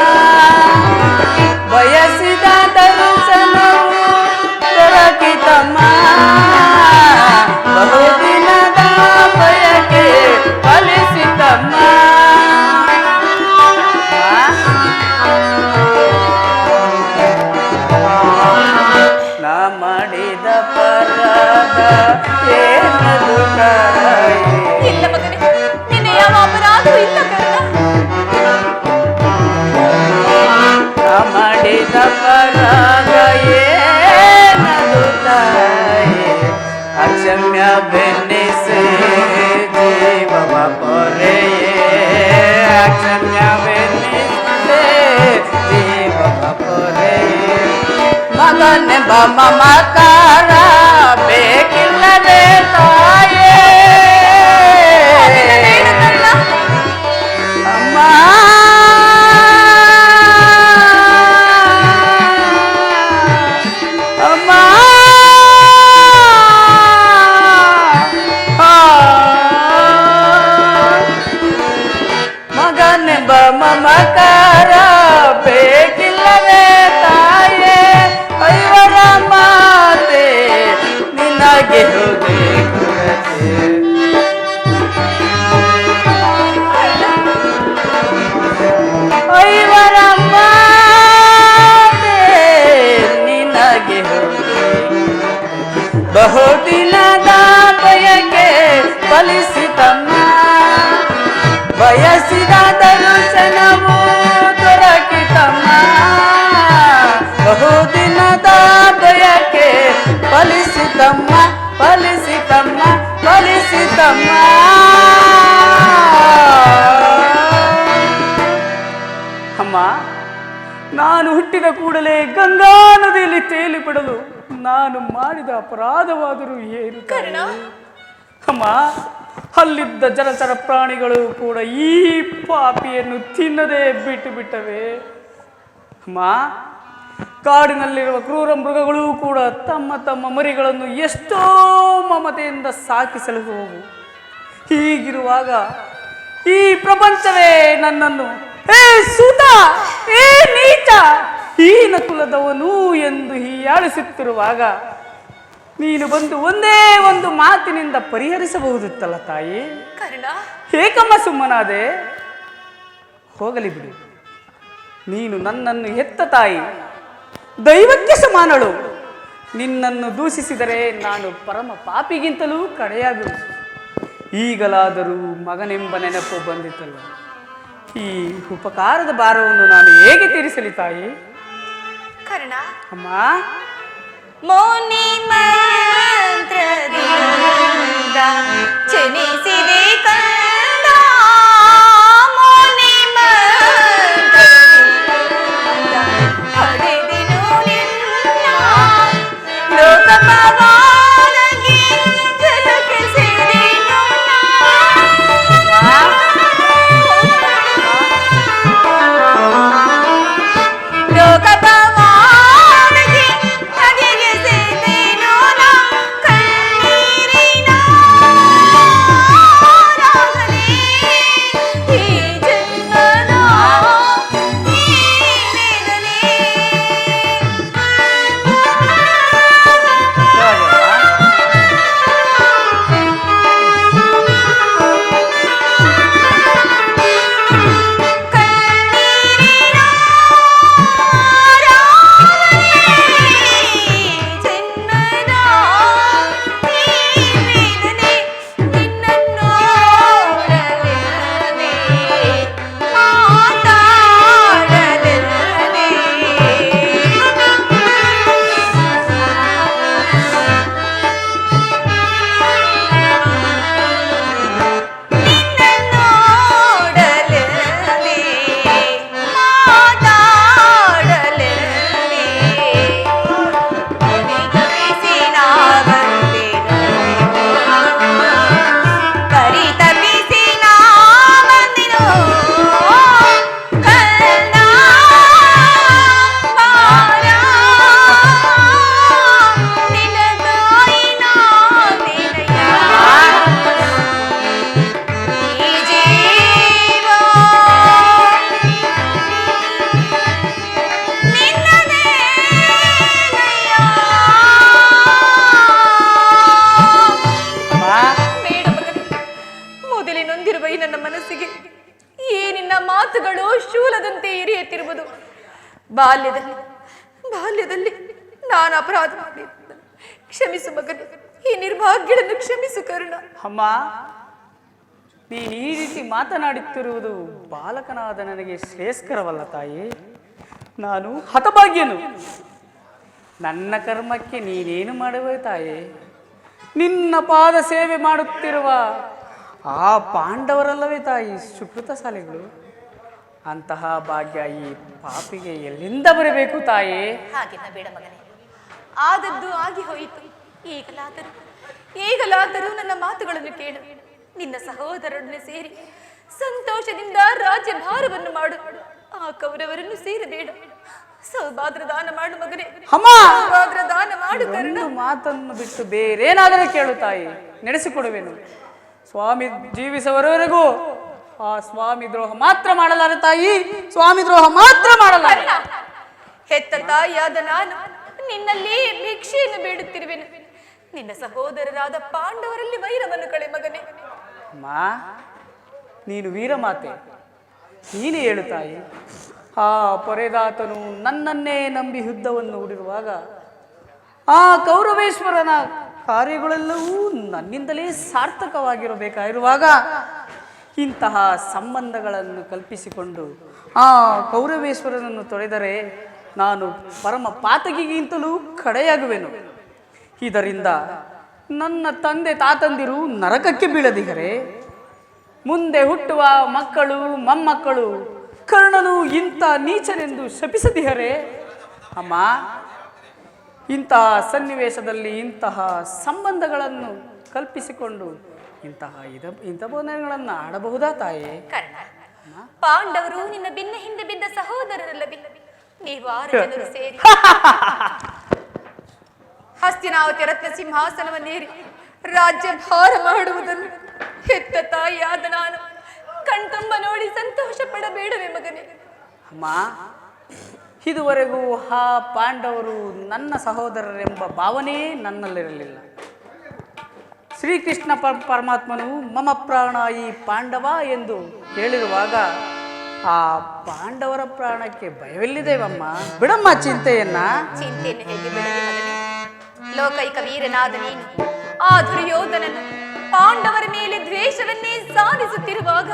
ಬಯಸಿದ ದರ್ಶನವು ದೊರಕಿತಮ್ಮ ಬಹುದಿನದ ಬಯಕೆ ಫಲಿಸಿತಮ್ಮ ನಾ ಮಾಡಿದ ಪರಾಧ ಏನದು ತಾಯಿ ಇಲ್ಲ ಮಗನೇ, ನಿನ್ನ ಯಾವ ಅಪರಾಧವೂ ಇಲ್ಲ ಕರ್ಣ. ನಾ ಮಾಡಿದ ಪರಾಧ ಏನದು ತಾಯಿ ಅಕ್ಷಮ್ಯ ಬೆನ್ನಿಸಿ ಜೀವವ ಪೊರೆಯೇ ಅಕ್ಷಮ್ಯ ಬೆನ್ನಿಸಿ ಜೀವವ ಪೊರೆಯೇ ಮಗನೆಂಬ ಮಮಕಾರ ಬೇಕಿಲ್ಲದೆ ತಾಯೇ ಅದನ್ನ ಬೇಡ ಕರ್ಣ. ಅಮ್ಮ ಅಮ್ಮ ಮಗನೆಂಬ ಮಮಕಾರ ಬೇಕಿಲ್ಲವೇ ತಾಯೇ ಐವರ ಮಾತೆ ನಿನಗೆ ಹೋದೆ ಕೊರತೆ ಐವರ ಮಾತೆ ನಿನಗೆ ಹೋದೆ ಬಹುದಿನದ ಬಯಕೆ ಫಲಿಸಿತಮ್ಮ ಬಯಸಿದ ದರ್ಶನವು ದೊರಕಿತಮ್ಮ ಬಹುದಿನದ ಬಯಕೆ ಫಲಿಸಿತಮ್ಮ ಫಲಿಸಿತಮ್ಮ ಫಲಿಸಿತಮ್ಮ ಅಮ್ಮ ನಾನು ಹುಟ್ಟಿದ ಕೂಡಲೇ ಗಂಗಾ ನದಿಯಲ್ಲಿ ತೇಲಿ ಬಿಡಲು ನಾನು ಮಾಡಿದ ಅಪರಾಧವಾದರೂ ಏನು ಕರ್ಣ, ಅಮ್ಮ ಅಲ್ಲಿದ್ದ ಜಲಚರ ಪ್ರಾಣಿಗಳು ಕೂಡ ಈ ಪಾಪಿಯನ್ನು ತಿನ್ನದೇ ಬಿಟ್ಟು ಬಿಟ್ಟವೆ ಅಮ್ಮ ಕಾಡಿನಲ್ಲಿರುವ ಕ್ರೂರ ಮೃಗಗಳು ಕೂಡ ತಮ್ಮ ತಮ್ಮ ಮರಿಗಳನ್ನು ಎಷ್ಟೋ ಮಮತೆಯಿಂದ ಸಾಕಿಸಲು ಹೋಗು ಹೀಗಿರುವಾಗ ಈ ಪ್ರಪಂಚವೇ ನನ್ನನ್ನು ಏ ಸೂತ ಏ ನೀಚ ಹೀನ ಕುಲದವನು ಎಂದು ಹೀಯಾಳಿಸುತ್ತಿರುವಾಗ ನೀನು ಬಂದು ಒಂದೇ ಒಂದು ಮಾತಿನಿಂದ ಪರಿಹರಿಸಬಹುದಿತ್ತಲ್ಲ ತಾಯಿ ಕರ್ಣ. ಏಕಮ್ಮ ಸುಮ್ಮನಾದೆ ಹೋಗಲಿ ಬಿಡು ನೀನು ನನ್ನನ್ನು ಹೆತ್ತ ತಾಯಿ ದೈವಕ್ಕೆ ಸಮಾನಳು ನಿನ್ನನ್ನು ದೂಷಿಸಿದರೆ ನಾನು ಪರಮ ಪಾಪಿಗಿಂತಲೂ ಕಡೆಯಾಗುವುದು ಈಗಲಾದರೂ ಮಗನೆಂಬ ನೆನಪು ಬಂದಿತ್ತಲ್ಲ ಈ ಉಪಕಾರದ ಭಾರವನ್ನು ನಾನು ಹೇಗೆ ತೀರಿಸಲಿ ತಾಯಿ? ಕರ್ಣ, ಅಮ್ಮ, ಮೌನಿ ಮಂತ್ರದಿಂದ ಜನಿಸಿದೆ ಕಂದ, ಮೌನಿ ಮಂತ್ರದಿಂದ ಪಡೆದೆನು ನಿನ್ನ ಲೋಕಪವಾದಕ್ಕೆ ಜಲಕ್ಕೆ ಸೇರಿನು ಲೋಕಪವಾದಕ್ಕೆ ಬಗೆಗೆ ಸೇರಿನು ಕಣ್ಣೀರಿನ ರಾಗನೇ ಈ ಜನ್ಮದ ಈ ವೇದನೆ. ಮೊದಲಿನೊಂದಿರುವ ಈ ನನ್ನ ಮನಸ್ಸಿಗೆ ಈ ನಿನ್ನ ಮಾತುಗಳು ಶೂಲದಂತೆ ಎರಿಯುತ್ತಿರುವುದು. ಬಾಲ್ಯದಲ್ಲಿ ನಾನು ಅಪರಾಧ ಮಾಡಿದ್ದೆ. ಕ್ಷಮಿಸು ಮಗನೇ, ಈ ನಿರ್ಭಾಗ್ಯಗಳನ್ನು ಕ್ಷಮಿಸು ಕರುಣ. ಅಮ್ಮ, ನೀನು ಈ ರೀತಿ ಮಾತನಾಡುತ್ತಿರುವುದು ಬಾಲಕನಾದ ನನಗೆ ಶ್ರೇಯಸ್ಕರವಲ್ಲ ತಾಯಿ. ನಾನು ಹತಭಾಗ್ಯನು. ನನ್ನ ಕರ್ಮಕ್ಕೆ ನೀನೇನು ಮಾಡುವೆ ತಾಯಿ? ನಿನ್ನ ಪಾದ ಸೇವೆ ಮಾಡುತ್ತಿರುವ ಆ ಪಾಂಡವರಲ್ಲವೇ ತಾಯಿ ಸುಕೃತಶಾಲಿಗಳು? ಅಂತಹ ಭಾಗ್ಯ ಈ ಪಾಪಿಗೆ ಎಲ್ಲಿಂದ ಬರಬೇಕು ತಾಯಿ? ಹಾಗೆಲ್ಲ ಬೇಡ ಮಗನೇ, ಆದದ್ದು ಆಗಿ ಹೋಯಿತು. ಈಗಲಾದರೂ ನನ್ನ ಮಾತುಗಳನ್ನು ಕೇಳು. ನಿನ್ನ ಸಹೋದರರನ್ನು ಸೇರಿ ಸಂತೋಷದಿಂದ ರಾಜ್ಯಭಾರವನ್ನು ಮಾಡು. ಆ ಕೌರವರನ್ನು ಸೇರಬೇಡ. ಸೌಭಾದ್ರ ದಾನ ಮಾಡು ಮಗನೇ, ಅಮ್ಮ, ಸೌಭಾದ್ರ ದಾನ ಮಾಡು ಕರುಣ. ಒಂದು ಮಾತನ್ನು ಬಿಟ್ಟು ಬೇರೇನಾದರೂ ಕೇಳು ತಾಯಿ, ನಡೆಸಿಕೊಡುವೆನು. ಸ್ವಾಮಿ ಜೀವಿಸುವವರೆಗೂ ಆ ಸ್ವಾಮಿ ದ್ರೋಹ ಮಾತ್ರ ಮಾಡಲಾರ ತಾಯಿ, ಸ್ವಾಮಿ ದ್ರೋಹ ಮಾತ್ರ ಮಾಡಲಾರ. ಹೆತ್ತ ತಾಯಿಯಾದ ನಾನು ನಿನ್ನಲ್ಲಿ ಭಿಕ್ಷೆಯನ್ನು ಬೇಡುತ್ತಿರುವೆನು. ನಿನ್ನ ಸಹೋದರರಾದ ಪಾಂಡವರಲ್ಲಿ ವೈರವನ್ನು ಕಳೆ ಮಗನೇ. ಅಮ್ಮ, ನೀನು ವೀರಮಾತೆ, ನೀನೇ ಹೇಳು ತಾಯಿ. ಆ ಪೊರೆದಾತನು ನನ್ನನ್ನೇ ನಂಬಿ ಯುದ್ಧವನ್ನು ಹೂಡಿರುವಾಗ ಆ ಕೌರವೇಶ್ವರನ ಕಾರ್ಯಗಳೆಲ್ಲವೂ ನನ್ನಿಂದಲೇ ಸಾರ್ಥಕವಾಗಿರಬೇಕಾಗಿರುವಾಗ ಇಂತಹ ಸಂಬಂಧಗಳನ್ನು ಕಲ್ಪಿಸಿಕೊಂಡು ಆ ಕೌರವೇಶ್ವರನನ್ನು ತೊರೆದರೆ ನಾನು ಪರಮ ಪಾತಕಿಗಿಂತಲೂ ಕಡೆಯಾಗುವೆನು. ಇದರಿಂದ ನನ್ನ ತಂದೆ ತಾತಂದಿರು ನರಕಕ್ಕೆ ಬೀಳದಿಗರೆ ಮುಂದೆ ಹುಟ್ಟುವ ಮಕ್ಕಳು ಮೊಮ್ಮಕ್ಕಳು ಕರ್ಣನು ಇಂಥ ನೀಚನೆಂದು ಶಪಿಸದಿಹರೆ. ಅಮ್ಮ, ಇಂತಹ ಸನ್ನಿವೇಶದಲ್ಲಿ ಇಂತಹ ಸಂಬಂಧಗಳನ್ನು ಕಲ್ಪಿಸಿಕೊಂಡು ಇಂಥ ಬೋಧನೆಗಳನ್ನು ಆಡಬಹುದಾ ತಾಯಿ? ಕರ್ಣ, ಪಾಂಡವರು ನಿನ್ನ ಬೆನ್ನ ಹಿಂದೆ ಬಿದ್ದ ಸಹೋದರರಲ್ಲವೇ? ನೀವು 6 ಜನರು ಸೇರಿ ಹಸ್ತಿನಾವತಿ ರತ್ನ ಸಿಂಹಾಸನವನ್ನೇರಿ ರಾಜ್ಯಭಾರ ಮಾಡುವುದನ್ನು ಹೆತ್ತ ತಾಯಿಯಾದ ನಾನು ಕಣ್ತುಂಬ ನೋಡಿ ಸಂತೋಷ ಪಡಬೇಡವೇ ಮಗನೇ? ಅಮ್ಮ, ಇದುವರೆಗೂ ಆ ಪಾಂಡವರು ನನ್ನ ಸಹೋದರರೆಂಬ ಭಾವನೆ ನನ್ನಲ್ಲಿರಲಿಲ್ಲ. ಶ್ರೀಕೃಷ್ಣ ಪರಮಾತ್ಮನು ಮಮ ಪ್ರಾಣ ಈ ಪಾಂಡವ ಎಂದು ಹೇಳಿರುವಾಗ ಆ ಪಾಂಡವರ ಪ್ರಾಣಕ್ಕೆ ಭಯವಿಲ್ಲಿದೇವಮ್ಮ. ಬಿಡಮ್ಮ ಚಿಂತೆಯನ್ನ. ಚಿಂತೆಯನ್ನು ಹೇಗೆ ಬಿಡಲಿ ಮಗನೇ? ಲೋಕೈಕ ವೀರನಾದ ನೀನು ಆ ದುರ್ಯೋಧನನು ಪಾಂಡವರ ಮೇಲೆ ದ್ವೇಷವನ್ನೇ ಸಾಧಿಸುತ್ತಿರುವಾಗ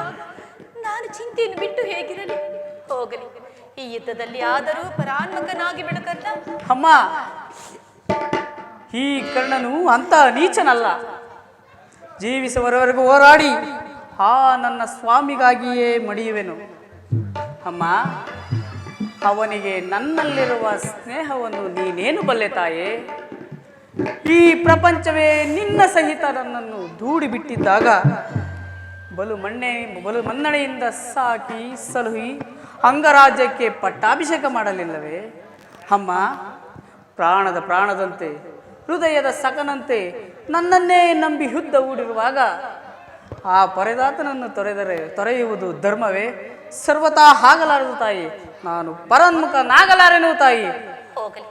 ನಾನು ಚಿಂತೆಯನ್ನು ಬಿಟ್ಟು ಹೇಗಿರಲಿ? ಹೋಗಲಿ, ಈ ಯುದ್ಧದಲ್ಲಿ ಆದರೂ ಪರಾನ್ಮುಖನಾಗಿ ಬಿಡು ಕರ್ಣ. ಅಮ್ಮ, ಈ ಕರ್ಣನು ಅಂತ ನೀಚನಲ್ಲ. ಜೀವಿಸುವವರೆಗೂ ಹೋರಾಡಿ ಆ ನನ್ನ ಸ್ವಾಮಿಗಾಗಿಯೇ ಮಡಿಯುವೆನು. ಅಮ್ಮ, ಅವನಿಗೆ ನನ್ನಲ್ಲಿರುವ ಸ್ನೇಹವನ್ನು ನೀನೇನು ಬಲ್ಲೆ ತಾಯೇ? ಈ ಪ್ರಪಂಚವೇ ನಿನ್ನ ಸಹಿತ ನನ್ನನ್ನು ದೂಡಿ ಬಿಟ್ಟಿದ್ದಾಗ ಬಲು ಮನ್ನಣೆಯಿಂದ ಸಾಕಿ ಸಲುಹಿ ಅಂಗರಾಜ್ಯಕ್ಕೆ ಪಟ್ಟಾಭಿಷೇಕ ಮಾಡಲಿಲ್ಲವೇ? ಅಮ್ಮ, ಪ್ರಾಣದಂತೆ ಹೃದಯದ ಸಕನಂತೆ ನನ್ನನ್ನೇ ನಂಬಿ ಯುದ್ಧ ಹೂಡಿರುವಾಗ ಆ ಪರದಾತನನ್ನು ತೊರೆಯುವುದು ಧರ್ಮವೇ? ಸರ್ವತಾ ಆಗಲಾರದು ತಾಯಿ. ನಾನು ಪರನ್ಮುಖನಾಗಲಾರೆನು ತಾಯಿ. ಹೋಗಲಿ,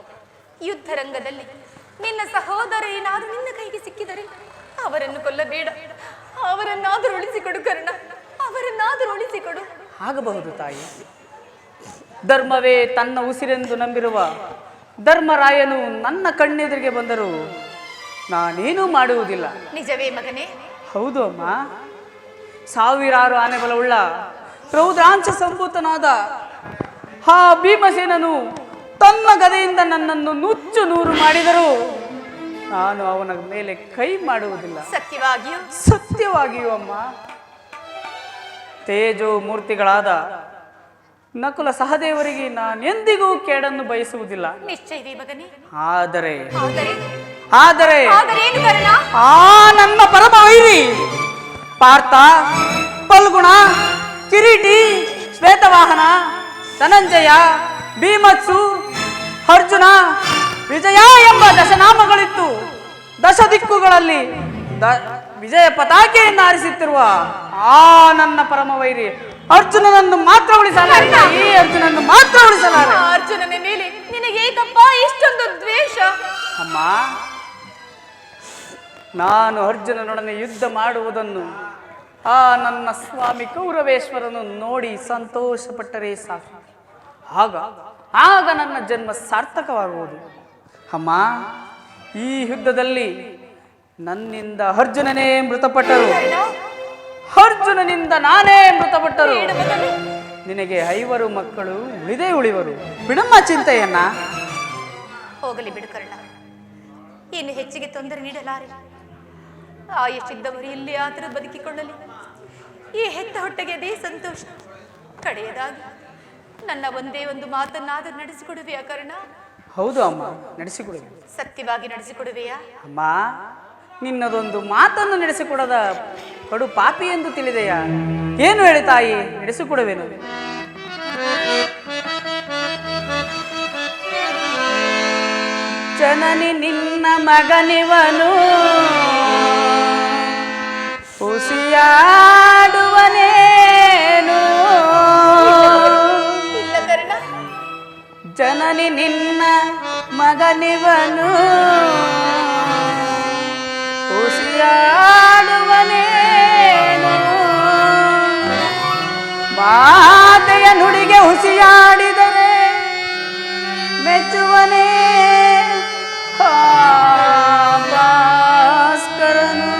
ಯುದ್ಧ ರಂಗದಲ್ಲಿ ನಿನ್ನ ಸಹೋದರ ಏನಾದರೂ ನಿನ್ನ ಕೈಗೆ ಸಿಕ್ಕಿದರೆ ಅವರನ್ನು ಕೊಲ್ಲಬೇಡ. ಅವರನ್ನಾದರೂ ಉಳಿಸಿಕೊಡು ಕರ್ಣ, ಅವರನ್ನಾದರೂ ಉಳಿಸಿಕೊಡು. ಆಗಬಹುದು ತಾಯಿ. ಧರ್ಮವೇ ತನ್ನ ಉಸಿರೆಂದು ನಂಬಿರುವ ಧರ್ಮರಾಯನು ನನ್ನ ಕಣ್ಣೆದುರಿಗೆ ಬಂದರೂ ನಾನೇನೂ ಮಾಡುವುದಿಲ್ಲ. ನಿಜವೇ ಮಗನೇ? ಹೌದು ಅಮ್ಮ. ಸಾವಿರಾರು ಆನೆ ಬಲವುಳ್ಳ ರೌದ್ರಾಂಶ ಸಂಭೂತನಾದ ಆ ಭೀಮಸೇನನು ತನ್ನ ಗದೆಯಿಂದ ನನ್ನನ್ನು ನುಚ್ಚು ನೂರು ಮಾಡಿದರೂ ನಾನು ಅವನ ಮೇಲೆ ಕೈ ಮಾಡುವುದಿಲ್ಲ. ಸತ್ಯವಾಗಿಯೂ ಅಮ್ಮ. ತೇಜೋ ಮೂರ್ತಿಗಳಾದ ನಕುಲ ಸಹದೇವರಿಗೆ ನಾನೆಂದಿಗೂ ಕೇಡನ್ನು ಬಯಸುವುದಿಲ್ಲ. ನಿಶ್ಚಯವೇ ಮಗನೇ. ಆದರೆ ಆ ನನ್ನ ಪರಮ ವೈರಿ ಪಾರ್ಥ, ಫಲ್ಗುಣ, ಕಿರೀಟಿ, ಶ್ವೇತವಾಹನ, ಧನಂಜಯ, ಭೀಮತ್ಸು, ಅರ್ಜುನ, ವಿಜಯ ಎಂಬ ದಶನಾಮಗಳಿತ್ತು. ದಶ ದಿಕ್ಕುಗಳಲ್ಲಿ ವಿಜಯ ಪತಾಕೆಯನ್ನು ಹಾರಿಸುತ್ತಿರುವ ಆ ನನ್ನ ಪರಮ ವೈರಿ ಅರ್ಜುನನನ್ನು ಮಾತ್ರ ಉಳಿಸಲಾರೆ. ಅರ್ಜುನನ್ನು ಮಾತ್ರ ಉಳಿಸಲಾರೆ. ಅರ್ಜುನನ ಮೇಲೆ ನಿನಗೇಕಪ್ಪ ಇಷ್ಟೊಂದು ದ್ವೇಷ? ಅಮ್ಮ, ನಾನು ಅರ್ಜುನನೊಡನೆ ಯುದ್ಧ ಮಾಡುವುದನ್ನು ಆ ನನ್ನ ಸ್ವಾಮಿ ಕೌರವೇಶ್ವರನು ನೋಡಿ ಸಂತೋಷಪಟ್ಟರೆ ಸಾಕು. ಆಗ ನನ್ನ ಜನ್ಮ ಸಾರ್ಥಕವಾಗುವುದು. ಅಮ್ಮ, ಈ ಯುದ್ಧದಲ್ಲಿ ನನ್ನಿಂದ ಅರ್ಜುನನೇ ಮೃತಪಟ್ಟರು, ಅರ್ಜುನನಿಂದ ನಾನೇ ಮೃತಪಟ್ಟರು. ನಿನಗೆ 5 ಮಕ್ಕಳು ಉಳಿವರು. ಬಿಡಮ್ಮ ಚಿಂತೆಯನ್ನ. ಹೋಗಲಿ ಬಿಡು ಕರ್ಣ, ಇನ್ನು ಹೆಚ್ಚಿಗೆ ತೊಂದರೆ ನೀಡಲಾರೆ. ಆಯುಷ್ಯದವರು ಇಲ್ಲಿ ಆದರೂ ಬದುಕಿಕೊಳ್ಳಲಿ. ಈ ಹೆತ್ತ ಹೊಟ್ಟೆಗೆ ಅದೇ ಸಂತೋಷ. ಕಡೆಯದಾಗಿ ನನ್ನ ಒಂದೇ ಒಂದು ಮಾತನ್ನಾದರೂ ನಡೆಸಿಕೊಡುವೆಯಾ ಕರ್ಣ? ಹೌದು ಅಮ್ಮ, ನಡೆಸಿಕೊಡುವೆ. ಸತ್ಯವಾಗಿ ನಡೆಸಿಕೊಡುವೆಯಾ? ಅಮ್ಮ, ನಿನ್ನದೊಂದು ಮಾತನ್ನು ನಡೆಸಿಕೊಡದ ಕಡು ಪಾಪಿ ಎಂದು ತಿಳಿದೆಯಾ? ಏನು ಹೇಳಿ ತಾಯಿ, ನಡೆಸಿಕೊಡುವೆನು. ಜನನಿ ನಿನ್ನ ಮಗನಿವನು ಹುಸಿಯಾಡುವನೇನು? ಇಲ್ಲ ಕರ್ಣ. ಜನನಿ ನಿನ್ನ ಮಗನಿವನು ಹುಸಿಯಾಡುವನೇನು? ಮಾತೆಯ ನುಡಿಗೆ ಹುಸಿಯಾಡಿದರೆ ಮೆಚ್ಚುವನೇ ಭಾಸ್ಕರನು.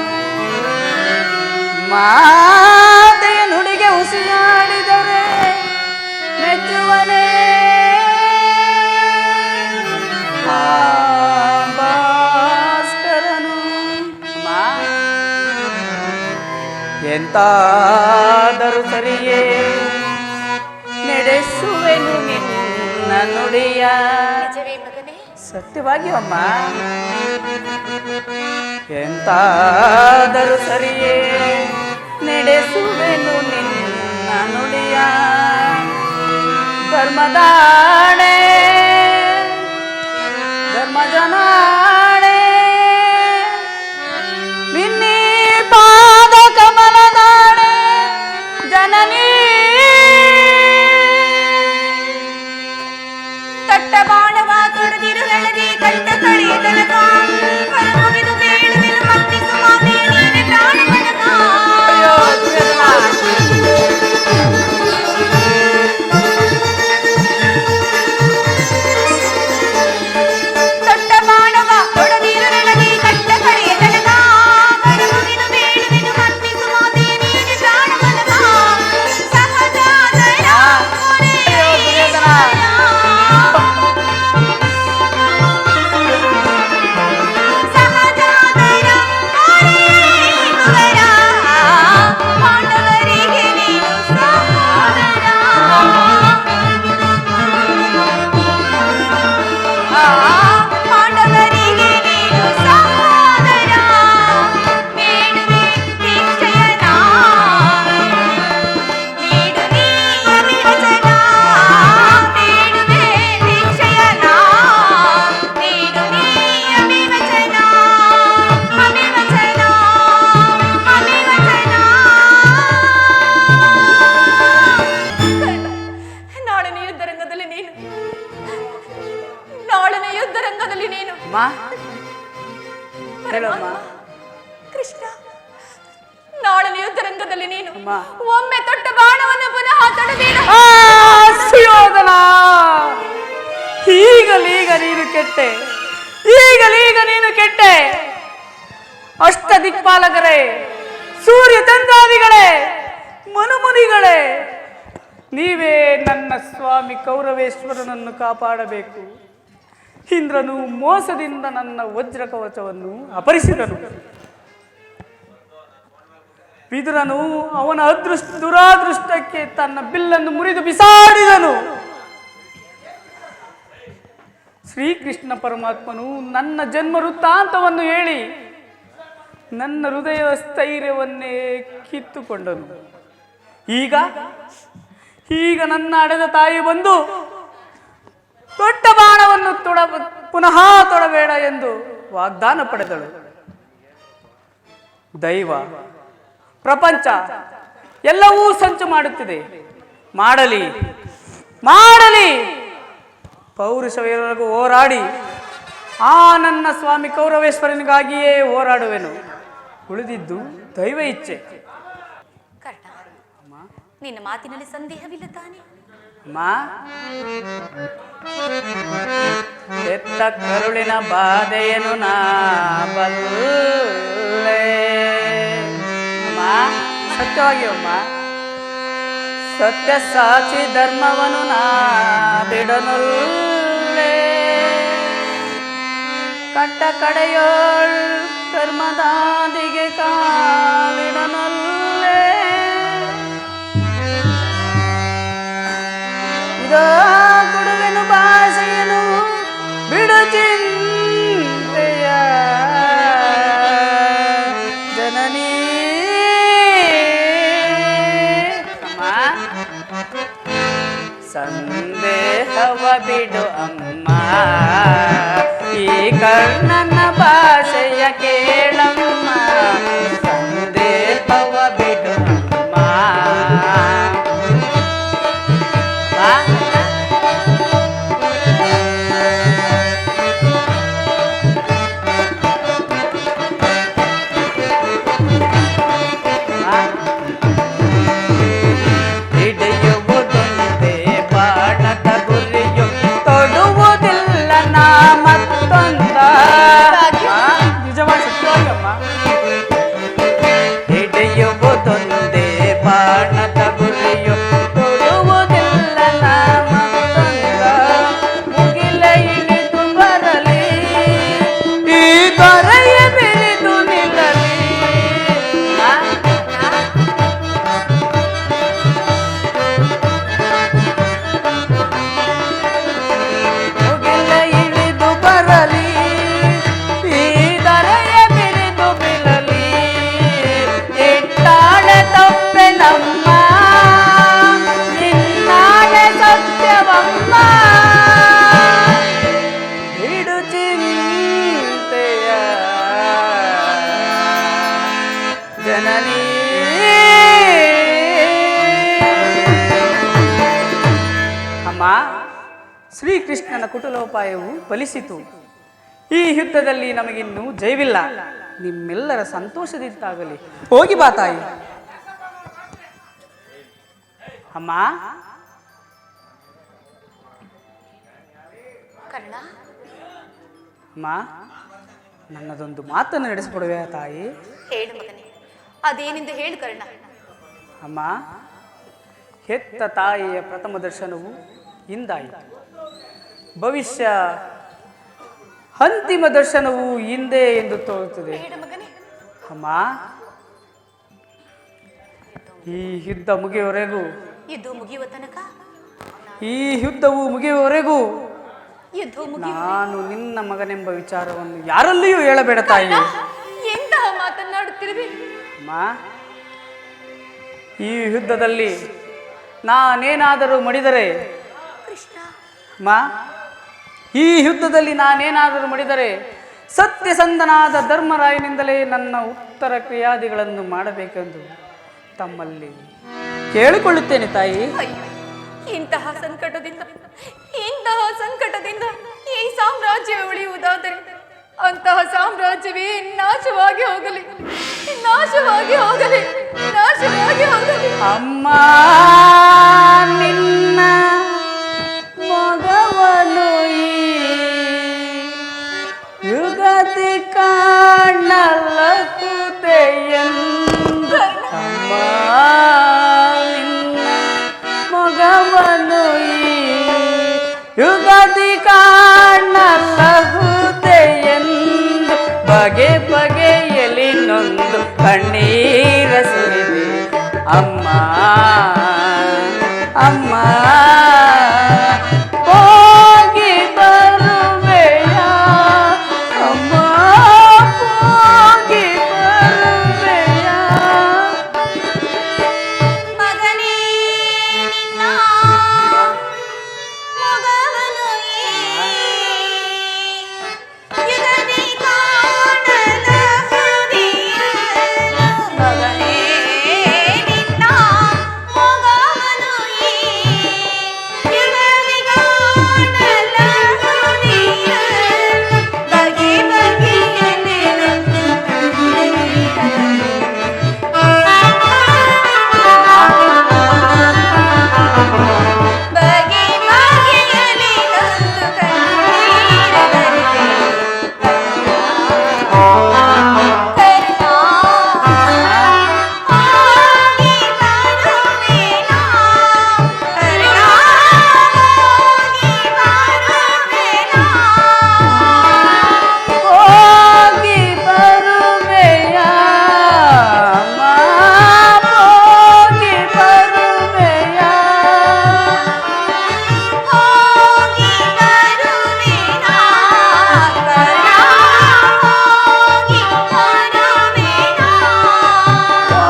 ಮಾತೆಯ ನುಡಿಗೆ ಹುಸಿಯಾಡಿದರೆ ಮೆಚ್ಚುವನೇ ಭಾಸ್ಕರನು. ಎಂತಾದರೂ ಸರಿಯೇ ನಡೆಸುವೆನು ನಿನ್ನ ನುಡಿಯ. ಸತ್ಯವಾಗಿಯೂ ಅಮ್ಮ. ಎಂತಾದರೂ ಸರಿಯೇ ನಡೆಸುವೆನು ನಿನ್ನ ನುಡಿಯ. ಧರ್ಮದಾಣೆ ಧರ್ಮಜನಾಣೆ ನಿನ್ನೀ ಪಾದ ಕಮಲದಾಣೆ ಜನನೀ. ತಟ್ಟ ಬಾಣವ ತೊಡೆದಿರು ಹೆಳದಿ ಕಂಠ ತಳಿಯ ತನಕ ಹೊರಮುಗಿದು ಬೇಳುವೆನು ಮತ್ತಿಸು ಮಾತೆ ನೀನೆ ಪ್ರಾಣ ತನಕ. ತಟ್ಟ ಬಾಣವ ಅಮ್ಮ ಹೇಳಮ್ಮ. ಕೃಷ್ಣ, ನಾಳಿನ ಯುದ್ಧರಂಗದಲ್ಲಿ ನೀನು ಅಮ್ಮ. ಒಮ್ಮೆ ತೊಟ್ಟ ಬಾಣವನ್ನು ಪುನಃ ತೊಡಬೇಡ. ಸುಯೋಧನ, ಈಗಲೀಗ ನೀನು ಕೆಟ್ಟೆ, ಈಗಲೀಗ ನೀನು ಕೆಟ್ಟೆ. ಅಷ್ಟ ದಿಕ್ಪಾಲಕರೇ, ಸೂರ್ಯ ಚಂದ್ರಾದಿಗಳೇ, ಮನುಮುನಿಗಳೇ, ನೀವೇ ನನ್ನ ಸ್ವಾಮಿ ಕೌರವೇಶ್ವರನನ್ನು ಕಾಪಾಡಬೇಕು. ಇಂದ್ರನು ಮೋಸದಿಂದ ನನ್ನ ವಜ್ರ ಕವಚವನ್ನು ಅಪಹರಿಸಿದನು. ವಿದುರನು ಅವನ ದುರಾದೃಷ್ಟಕ್ಕೆ ತನ್ನ ಬಿಲ್ಲನ್ನು ಮುರಿದು ಬಿಸಾಡಿದನು. ಶ್ರೀಕೃಷ್ಣ ಪರಮಾತ್ಮನು ನನ್ನ ಜನ್ಮ ವೃತ್ತಾಂತವನ್ನು ಹೇಳಿ ನನ್ನ ಹೃದಯದ ಸ್ಥೈರ್ಯವನ್ನೇ ಕಿತ್ತುಕೊಂಡನು. ಈಗ ನನ್ನ ಅಡೆದ ತಾಯಿ ಬಂದು ದೊಡ್ಡ ಬಾಣವನ್ನು ಪುನಃ ತೊಡಬೇಡ ಎಂದು ವಾಗ್ದಾನ ಪಡೆದಳು. ದೈವ, ಪ್ರಪಂಚ ಎಲ್ಲವೂ ಸಂಚು ಮಾಡುತ್ತಿದೆ. ಮಾಡಲಿ ಪೌರುಷವರೆಗೂ ಹೋರಾಡಿ ಆ ನನ್ನ ಸ್ವಾಮಿ ಕೌರವೇಶ್ವರನಿಗಾಗಿಯೇ ಹೋರಾಡುವೆನು. ಉಳಿದಿದ್ದು ದೈವ ಇಚ್ಛೆ. ಕರ್ಣ, ನಿನ್ನ ಮಾತಿನಲ್ಲಿ ಸಂದೇಹವಿಲ್ಲ ತಾನೆ? ಎತ್ತ ಕರುಳಿನ ಬಾಧೆಯನ್ನು ನಾ ಬಲ್ಲೆ. ಸತ್ಯವಾಗಿ ಅಮ್ಮ, ಸತ್ಯ ಸಾಕ್ಷಿ ಧರ್ಮವನ್ನು ನಾ ಬಿಡನುಲ್ಲೆ. ಕಟ್ಟ ಕಡೆಯೋಳ್ ಕರ್ಮದಾದಿಗೆ ಕಾಲಿಡನಲ್ಲೆ. ಕೊಡುವೆನು ಭಾಷೆಯನು ಬಿಡು ಚಿಂತೆಯ ಜನನೀ. ಸಂದೇಹವ ಬಿಡು ಅಮ್ಮ, ಈ ಕರ್ಣನ ಭಾಷೆಯ ಕೇಳಮ್ಮ. ಸಂದೇಹವ ಬಿಡು ಅಮ್ಮ. ಹಿಡಿಯುವುದೊಂದೇ ಬಾಣದ ಗುರಿಯು, ತೊಡುವುದಿಲ್ಲ ನಾ ಮತ್ತೊಂದ. ನಿಜವಾಗಿ ಸತ್ಯವಾಗಮ್ಮ. ಹಿಡಿಯುವುದೊಂದೇ ಬಾಣದ ಗುರಿಯು, ತೊಡುವುದಿಲ್ಲ ನಾ ಮತ್ತೊಂದ. ಮುಗಿಲ ಇಳಿದು ಬರಲಿ, ಈ ದೊರೆಯ ಬೆಳೆದು ನಿಲ್ಲಲಿ. ಮುಗಿಲ ಇಳಿದು ಬರಲಿ, ಈ ದೊರೆಯ ಬೆಳೆದು ಬೀಳಲಿ. ಇಟ್ಟಾಳೆ ತಪ್ಪೆ ನಮ್ಮ, ನಿನ್ನಾಳೆ ಸತ್ಯವಮ್ಮ. ಬಿಡು ಚಿಂತೆಯ ಜನನೀ. ಅಮ್ಮ, ಶ್ರೀಕೃಷ್ಣನ ಕುಟಿಲೋಪಾಯವು ಫಲಿಸಿತು. ಈ ಯುದ್ಧದಲ್ಲಿ ನಮಗಿನ್ನೂ ಜಯವಿಲ್ಲ. ನಿಮ್ಮೆಲ್ಲರ ಸಂತೋಷದಿಂದಾಗಲಿ. ಹೋಗಿ ಬಾ ತಾಯಿ. ಅಮ್ಮ, ಕರ್ಣ, ಅಮ್ಮ, ನನ್ನದೊಂದು ಮಾತನ್ನು ನಡೆಸಿಕೊಡುವೆ ತಾಯಿ. ಹೇಳು ಮಗನೇ, ಅದೇನೆಂದು ಹೇಳು ಕರ್ಣ. ಅಮ್ಮ, ಹೆತ್ತ ತಾಯಿಯ ಪ್ರಥಮ ದರ್ಶನವು ಇಂದಾಯಿತು. ಭವಿಷ್ಯ ಅಂತಿಮ ದರ್ಶನವು ಹಿಂದೆ ಎಂದು ತೋರುತ್ತದೆ. ಹೇಳು ಮಗನೇ. ಅಮ್ಮ, ಈ ಯುದ್ಧ ಮುಗಿಯುವವರೆಗೂ, ಯುದ್ಧ ಮುಗಿಯುವ ತನಕ, ಈ ಯುದ್ಧವು ಮುಗಿಯುವವರೆಗೂ ಯುದ್ಧ ಮುಗಿಯುವ ನಾನು ನಿನ್ನ ಮಗನೆಂಬ ವಿಚಾರವನ್ನು ಯಾರಲ್ಲಿಯೂ ಹೇಳಬೇಡ ತಾಯಿ. ಎಂತಹ ಮಾತನ್ನಾಡುತ್ತಿರುವೆ? ಅಮ್ಮ, ಈ ಯುದ್ಧದಲ್ಲಿ ನಾನೇನಾದರೂ ಮಡಿದರೆ, ಕೃಷ್ಣ, ಅಮ್ಮ, ಈ ಯುದ್ಧದಲ್ಲಿ ನಾನೇನಾದರೂ ಮಡಿದರೆ ಸತ್ಯಸಂಧನಾದ ಧರ್ಮರಾಯನಿಂದಲೇ ನನ್ನ ಉತ್ತರ ಕ್ರಿಯಾದಿಗಳನ್ನು ಮಾಡಬೇಕೆಂದು ತಮ್ಮಲ್ಲಿ ಕೇಳಿಕೊಳ್ಳುತ್ತೇನೆ ತಾಯಿ. ಅಯ್ಯೋ, ಇಂತಹ ಸಂಕಟದಿಂದ ಈ ಸಾಮ್ರಾಜ್ಯ ಉಳಿಯುವುದಾದರೆ ಅಂತಹ ಸಾಮ್ರಾಜ್ಯವೇ ನಾಶವಾಗಿ ಹೋಗಲಿ, ನಾಶವಾಗಿ ಹೋಗಲಿ, ನಾಶವಾಗಿ ಹೋಗಲಿ. ಅಮ್ಮ ನಿನ್ನ ಮಗವನು ಈ ಯುಗತಿ ಕಾಣಲಕುತೆಯೆಂದು. ಅಮ್ಮ ನಿನ್ನ ಮಗವನು ಈ ಯುಗತಿ ಕಾಣಲಕುತೆಯೆಂದು ಬಗೆ ಬಗೆಯಲಿ ನೊಂದು ಕಣ್ಣೀರ ಸುರಿದೆ. ಅಮ್ಮ ಅಮ್ಮ ಹೋಗಿ ಬರುವೆಯ, ಅಮ್ಮ ಹೋಗಿ ಬರುವೆಯ. ಮಗನೇ ನಿನ್ನ ಮಗವನು ಈ ಯುಗದಿ ಕಾಣಲಹುದಿಯನು. ಮಗನೇ ನಿನ್ನ ಮಗವನು ಈ ಯುಗದಿ ಕಾಣಲಹುದಿಯನು. ಬಗೆ ಬಗೆಯಲ್ಲಿ ಬಗೆ ಬಗೆಯಲ್ಲಿ ನೊಂದು ಕಣ್ಣೀರ ಬರಿದೆ. ಕರ್ಣ ಹೋಗಿ ಬರುವೆನಾ, ಕರ್ಣ ಹೋಗಿ ಬರುವೆನಾ. ಹೋಗಿ ಬರುವೆಯ, ಅಮ್ಮ ಹೋಗಿ ಬರುವೆಯ. ಹೋಗಿ ಬರುವೆನಾ, ಕರ್ಣ ಹೋಗಿ ಬರುವೆನಾ.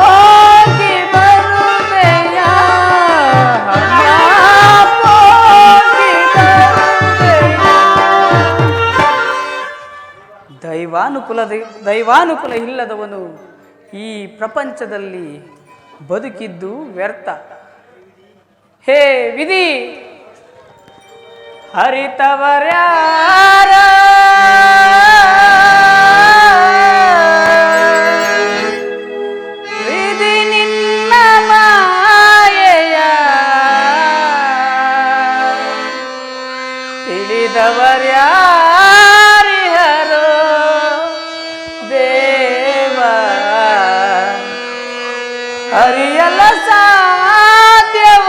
ಹೋಗಿ ಬರುವೆಯ, ಅಮ್ಮ ಹೋಗಿ ಬರುವೆಯ. ದೈವಾನುಕೂಲ ಇಲ್ಲದವನು ಈ ಪ್ರಪಂಚದಲ್ಲಿ ಬದುಕಿದ್ದು ವ್ಯರ್ಥ. ಹೇ ವಿಧಿ, ಹರಿತವರ್ಯಾರ ವಿಧಿ ನಿನ್ನ ಮಾಯೆಯ ತಿಳಿದವರ್ಯಾರಿಹರೋ ದೇವ, ಅರಿಯಲ ಸಾಧ್ಯವ.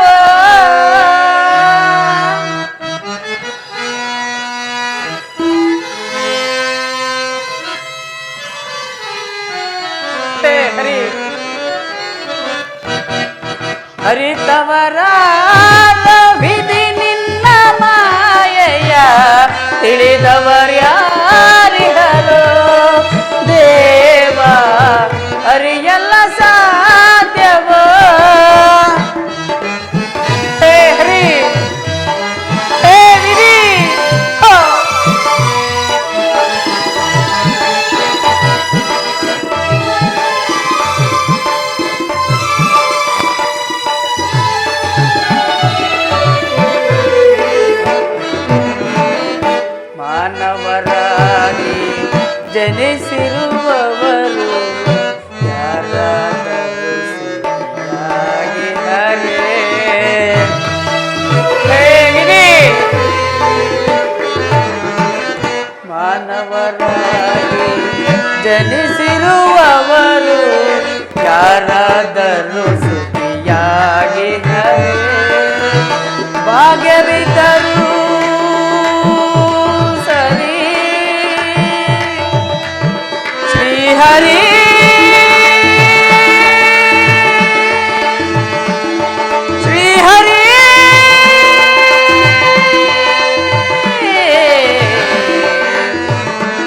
ಹೇ ಹರಿ, ಹರಿತವರ ವಿಧಿ ನಿನ್ನ ಮಾಯೆಯ ತಿಳಿದವರ್ಯಾರಿಹರೋ ದೇವ, ಅರಿಯಲ್ಲ ಸಾಧ್ಯವ. ಹೇ ಹರಿ, ಹೇ ವಿಧಿ, ಹೋ. ಮಾನವರಾಗಿ ಜನಿಸಿರುವವರು ಯಾರಾದರೂ ಸುಖಿಯಾಗಿ ಹರೇ. ಹೇ ವಿಧಿ, ಮಾನವರಾಗಿ ಜನಿಸಿರುವವರು ಯಾರಾದರೂ ಸುಖಿಯಾಗಿ ಹರೇ. ಭಾಗ್ಯವಿದ್ದರೂ ಸರಿ ಶ್ರೀಹರಿ, ಶ್ರೀಹರಿ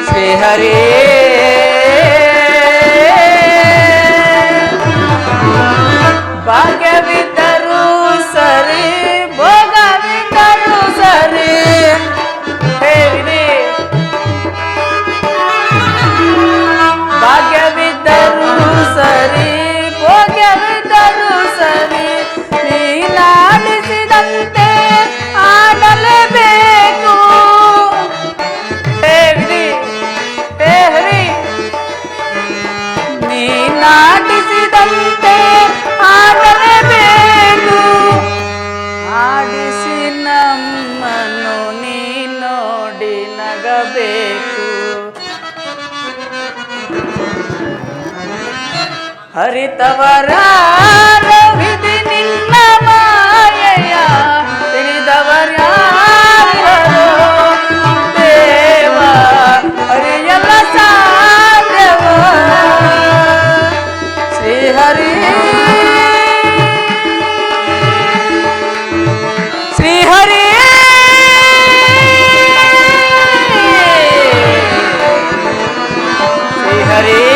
ಶ್ರೀಹರಿ ಭಾಗ್ಯವಿದ್ದರೂ ಸರಿ, ಭೋಗವಿದ್ದರೂ ಸರಿ. ಹೇ ವಿಧಿ, ಭಾಗ್ಯವಿದ್ದರೂ ಸರಿ, ಭೋಗ್ಯವಿದ್ದರೂ ಸರಿ. ನೀನಾಡಿಸಿದಂತೆ ಆಡಲೇಬೇಕು. ಹೇ ವಿಧಿ, ಹರಿತವರ ವಿಧಿ ನಿನ್ನ ಮಾಯೆಯ ತಿಳಿದವರ್ಯಾರೋ ದೇವ ಹರಿಯಲ್ಲ ಸಾಧ್ಯವ ಶ್ರೀಹರಿ ಶ್ರೀಹರಿ ಶ್ರೀಹರಿ